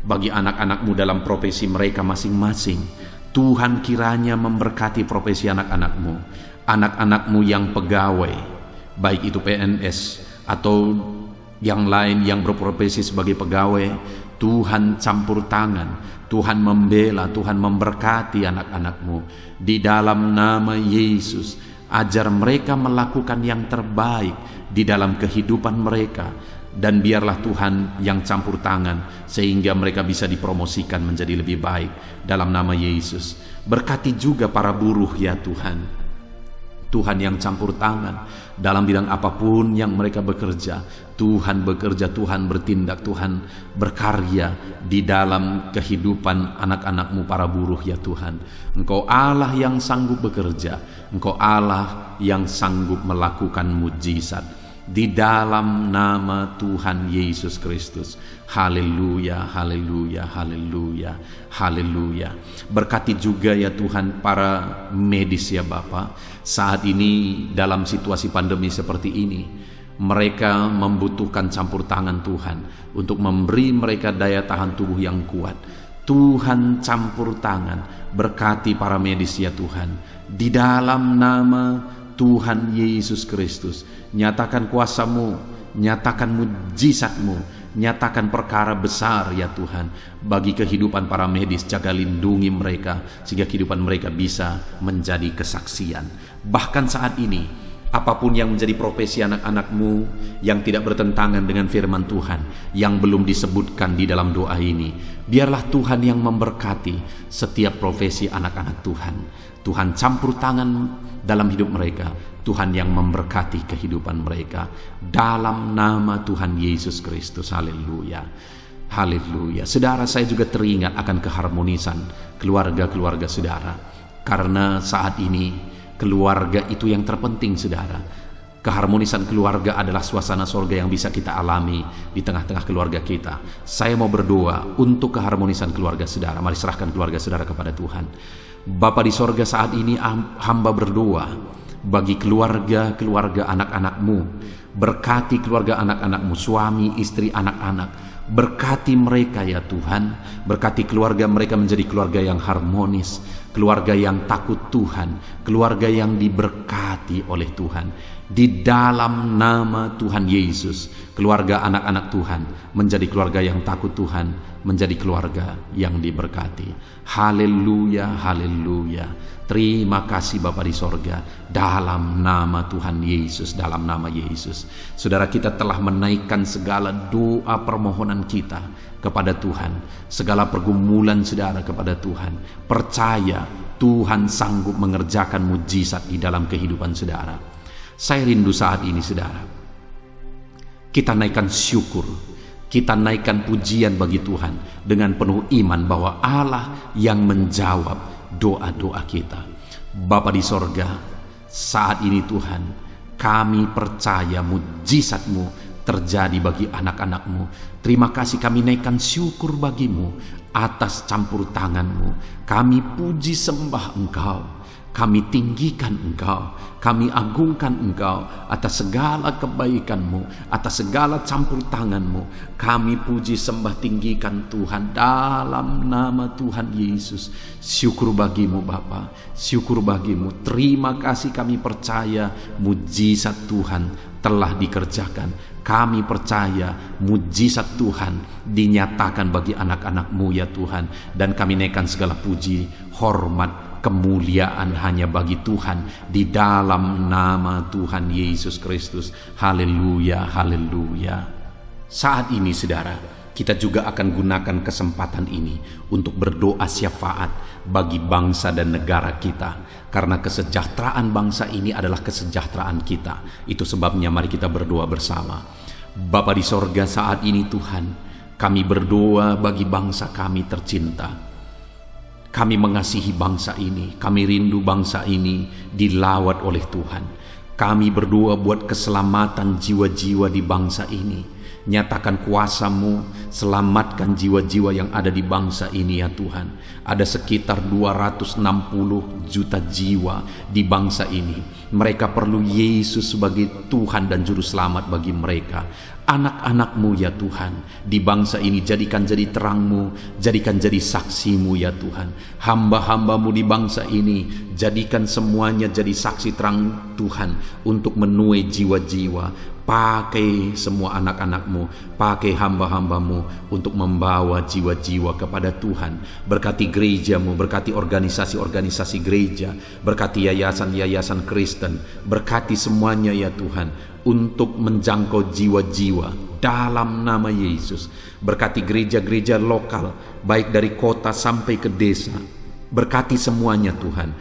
bagi anak-anak-Mu dalam profesi mereka masing-masing. Tuhan kiranya memberkati profesi anak-anak-Mu, anak-anak-Mu yang pegawai, baik itu PNS atau yang lain yang berprofesi sebagai pegawai. Tuhan campur tangan, Tuhan membela, Tuhan memberkati anak-anak-Mu di dalam nama Yesus. Ajar mereka melakukan yang terbaik di dalam kehidupan mereka, dan biarlah Tuhan yang campur tangan sehingga mereka bisa dipromosikan menjadi lebih baik dalam nama Yesus. Berkati juga para buruh ya Tuhan, Tuhan yang campur tangan dalam bidang apapun yang mereka bekerja. Tuhan bekerja, Tuhan bertindak, Tuhan berkarya di dalam kehidupan anak-anak-Mu para buruh ya Tuhan. Engkau Allah yang sanggup bekerja, Engkau Allah yang sanggup melakukan mujizat di dalam nama Tuhan Yesus Kristus. Haleluya, haleluya, haleluya, haleluya. Berkati juga ya Tuhan para medis ya Bapa. Saat ini dalam situasi pandemi seperti ini, mereka membutuhkan campur tangan Tuhan untuk memberi mereka daya tahan tubuh yang kuat. Tuhan campur tangan, berkati para medis ya Tuhan. Di dalam nama Tuhan Yesus Kristus, nyatakan kuasa-Mu, nyatakan mujizat-Mu, nyatakan perkara besar ya Tuhan bagi kehidupan para medis. Jaga lindungi mereka sehingga kehidupan mereka bisa menjadi kesaksian. Bahkan saat ini, apapun yang menjadi profesi anak-anak-Mu yang tidak bertentangan dengan firman Tuhan yang belum disebutkan di dalam doa ini, biarlah Tuhan yang memberkati setiap profesi anak-anak Tuhan. Tuhan campur tangan dalam hidup mereka, Tuhan yang memberkati kehidupan mereka dalam nama Tuhan Yesus Kristus. Haleluya, haleluya. Saudara, saya juga teringat akan keharmonisan keluarga-keluarga saudara, karena saat ini keluarga itu yang terpenting saudara. Keharmonisan keluarga adalah suasana sorga yang bisa kita alami di tengah-tengah keluarga kita. Saya mau berdoa untuk keharmonisan keluarga saudara. Mari serahkan keluarga saudara kepada Tuhan. Bapa di sorga, saat ini hamba berdoa bagi keluarga-keluarga anak-anak-Mu. Berkati keluarga anak-anak-Mu, suami, istri, anak-anak. Berkati mereka ya Tuhan. Berkati keluarga mereka menjadi keluarga yang harmonis, keluarga yang takut Tuhan, keluarga yang diberkati oleh Tuhan. Di dalam nama Tuhan Yesus, keluarga anak-anak Tuhan menjadi keluarga yang takut Tuhan, menjadi keluarga yang diberkati. Haleluya, haleluya. Terima kasih Bapa di sorga, dalam nama Tuhan Yesus, dalam nama Yesus. Saudara, kita telah menaikkan segala doa permohonan kita kepada Tuhan, segala pergumulan saudara kepada Tuhan. Percaya Tuhan sanggup mengerjakan mujizat di dalam kehidupan saudara. Saya rindu saat ini saudara, Kita naikkan syukur, kita naikkan pujian bagi Tuhan dengan penuh iman bahwa Allah yang menjawab doa-doa kita. Bapa di sorga, saat ini Tuhan, kami percaya mujizat-Mu terjadi bagi anak-anak-Mu. Terima kasih, kami naikkan syukur bagi-Mu atas campur tangan-Mu. Kami puji sembah Engkau, kami tinggikan Engkau, kami agungkan Engkau atas segala kebaikan-Mu, atas segala campur tangan-Mu. Kami puji sembah tinggikan Tuhan dalam nama Tuhan Yesus. Syukur bagi-Mu Bapa, syukur bagi-Mu. Terima kasih, kami percaya mujizat Tuhan telah dikerjakan. Kami percaya mujizat Tuhan dinyatakan bagi anak-anak-Mu ya Tuhan. Dan kami naikkan segala puji, hormat, kemuliaan hanya bagi Tuhan di dalam nama Tuhan Yesus Kristus. Haleluya, haleluya. Saat ini saudara, kita juga akan gunakan kesempatan ini untuk berdoa syafaat bagi bangsa dan negara kita, karena kesejahteraan bangsa ini adalah kesejahteraan kita. Itu sebabnya mari kita berdoa bersama. Bapa di sorga, saat ini Tuhan, kami berdoa bagi bangsa kami tercinta. Kami mengasihi bangsa ini, kami rindu bangsa ini dilawat oleh Tuhan. Kami berdoa buat keselamatan jiwa-jiwa di bangsa ini. Nyatakan kuasa-Mu, selamatkan jiwa-jiwa yang ada di bangsa ini ya Tuhan. Ada sekitar 260 juta jiwa di bangsa ini. Mereka perlu Yesus sebagai Tuhan dan Juru Selamat bagi mereka. Anak-anak-Mu ya Tuhan, di bangsa ini jadikan jadi terang-Mu, jadikan jadi saksi-Mu ya Tuhan. Hamba-hamba-Mu di bangsa ini, jadikan semuanya jadi saksi terang Tuhan untuk menuai jiwa-jiwa. Pakai semua anak-anak-Mu, pakai hamba-hamba-Mu untuk membawa jiwa-jiwa kepada Tuhan. Berkati gereja-Mu, berkati organisasi-organisasi gereja, berkati yayasan-yayasan Kristen, berkati semuanya ya Tuhan, untuk menjangkau jiwa-jiwa dalam nama Yesus. Berkati gereja-gereja lokal, baik dari kota sampai ke desa. Berkati semuanya Tuhan,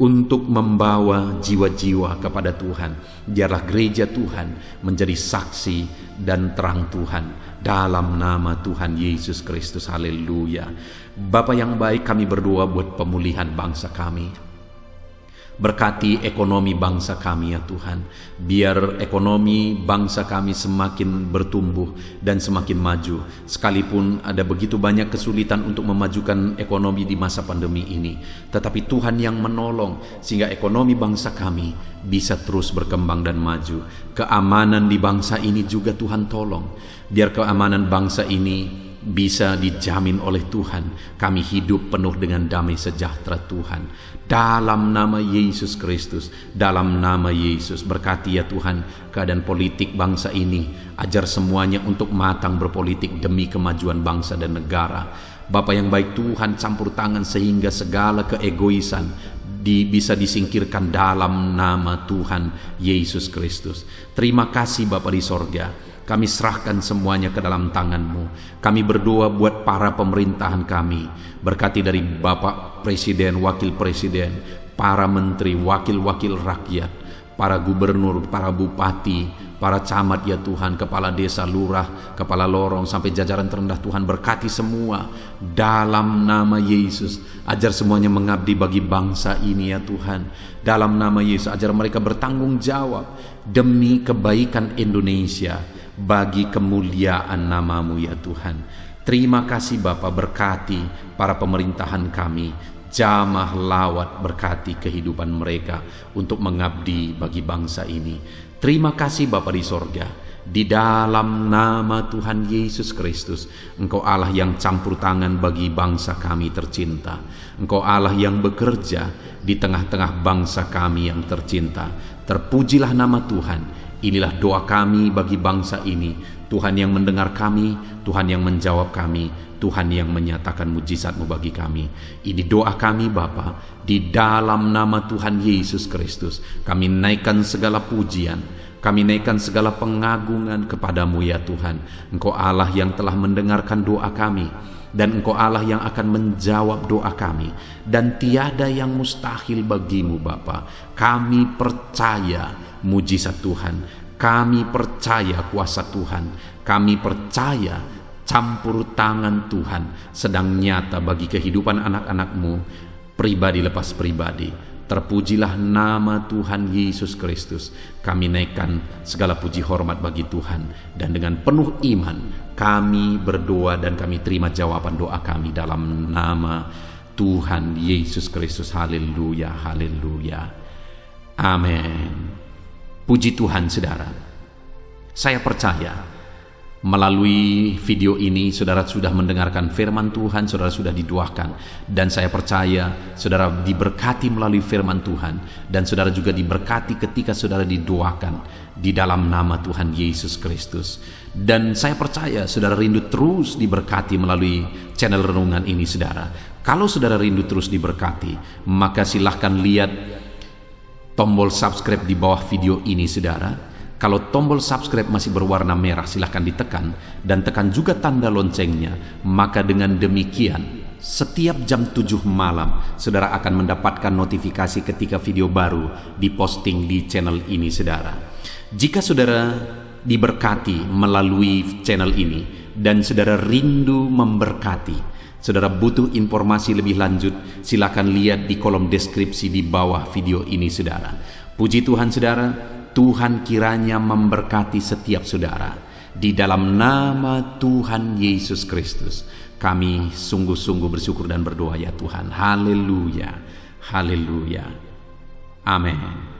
untuk membawa jiwa-jiwa kepada Tuhan. Biarlah gereja Tuhan menjadi saksi dan terang Tuhan dalam nama Tuhan Yesus Kristus. Haleluya. Bapa yang baik, kami berdoa buat pemulihan bangsa kami. Berkati ekonomi bangsa kami ya Tuhan. Biar ekonomi bangsa kami semakin bertumbuh dan semakin maju. Sekalipun ada begitu banyak kesulitan untuk memajukan ekonomi di masa pandemi ini, tetapi Tuhan yang menolong sehingga ekonomi bangsa kami bisa terus berkembang dan maju. Keamanan di bangsa ini juga Tuhan tolong. Biar keamanan bangsa ini bisa dijamin oleh Tuhan. Kami hidup penuh dengan damai sejahtera Tuhan. Dalam nama Yesus Kristus, dalam nama Yesus, berkati ya Tuhan keadaan politik bangsa ini. Ajar semuanya untuk matang berpolitik demi kemajuan bangsa dan negara. Bapa yang baik Tuhan, campur tangan sehingga segala keegoisan bisa disingkirkan dalam nama Tuhan Yesus Kristus. Terima kasih Bapa di sorga. Kami serahkan semuanya ke dalam tangan-Mu. Kami berdoa buat para pemerintahan kami. Berkati dari Bapak Presiden, Wakil Presiden, para menteri, wakil-wakil rakyat, para gubernur, para bupati, para camat ya Tuhan, kepala desa, lurah, kepala lorong, sampai jajaran terendah Tuhan. Berkati semua dalam nama Yesus. Ajar semuanya mengabdi bagi bangsa ini ya Tuhan. Dalam nama Yesus, ajar mereka bertanggung jawab demi kebaikan Indonesia, bagi kemuliaan nama-Mu ya Tuhan. Terima kasih Bapa, berkati para pemerintahan kami, jamah lawat, berkati kehidupan mereka untuk mengabdi bagi bangsa ini. Terima kasih Bapa di sorga. Di dalam nama Tuhan Yesus Kristus, Engkau Allah yang campur tangan bagi bangsa kami tercinta. Engkau Allah yang bekerja di tengah-tengah bangsa kami yang tercinta. Terpujilah nama Tuhan. Inilah doa kami bagi bangsa ini. Tuhan yang mendengar kami, Tuhan yang menjawab kami, Tuhan yang menyatakan mujizat-Mu bagi kami. Ini doa kami Bapa, di dalam nama Tuhan Yesus Kristus. Kami naikkan segala pujian, kami naikkan segala pengagungan kepada-Mu ya Tuhan. Engkau Allah yang telah mendengarkan doa kami, dan Engkau Allah yang akan menjawab doa kami, dan tiada yang mustahil bagi-Mu Bapa. Kami percaya mujizat Tuhan, Kami percaya kuasa Tuhan, kami percaya campur tangan Tuhan sedang nyata bagi kehidupan anak-anak-Mu, pribadi lepas pribadi. Terpujilah nama Tuhan Yesus Kristus. Kami naikkan segala puji hormat bagi Tuhan, dan dengan penuh iman kami berdoa dan kami terima jawaban doa kami dalam nama Tuhan Yesus Kristus. Haleluya, haleluya. Amin. Puji Tuhan, saudara. Saya percaya melalui video ini saudara sudah mendengarkan firman Tuhan, saudara sudah didoakan, dan saya percaya saudara diberkati melalui firman Tuhan, dan saudara juga diberkati ketika saudara didoakan di dalam nama Tuhan Yesus Kristus. Dan saya percaya saudara rindu terus diberkati melalui channel renungan ini, saudara. Kalau saudara rindu terus diberkati, maka silahkan lihat tombol subscribe di bawah video ini, saudara. Kalau tombol subscribe masih berwarna merah, silahkan ditekan dan tekan juga tanda loncengnya. Maka dengan demikian setiap jam 7 malam saudara akan mendapatkan notifikasi ketika video baru diposting di channel ini, saudara. Jika saudara diberkati melalui channel ini dan saudara rindu memberkati, saudara butuh informasi lebih lanjut, silakan lihat di kolom deskripsi di bawah video ini, saudara. Puji Tuhan, saudara. Tuhan kiranya memberkati setiap saudara. Di dalam nama Tuhan Yesus Kristus kami sungguh-sungguh bersyukur dan berdoa, ya Tuhan. Haleluya, haleluya. Amin.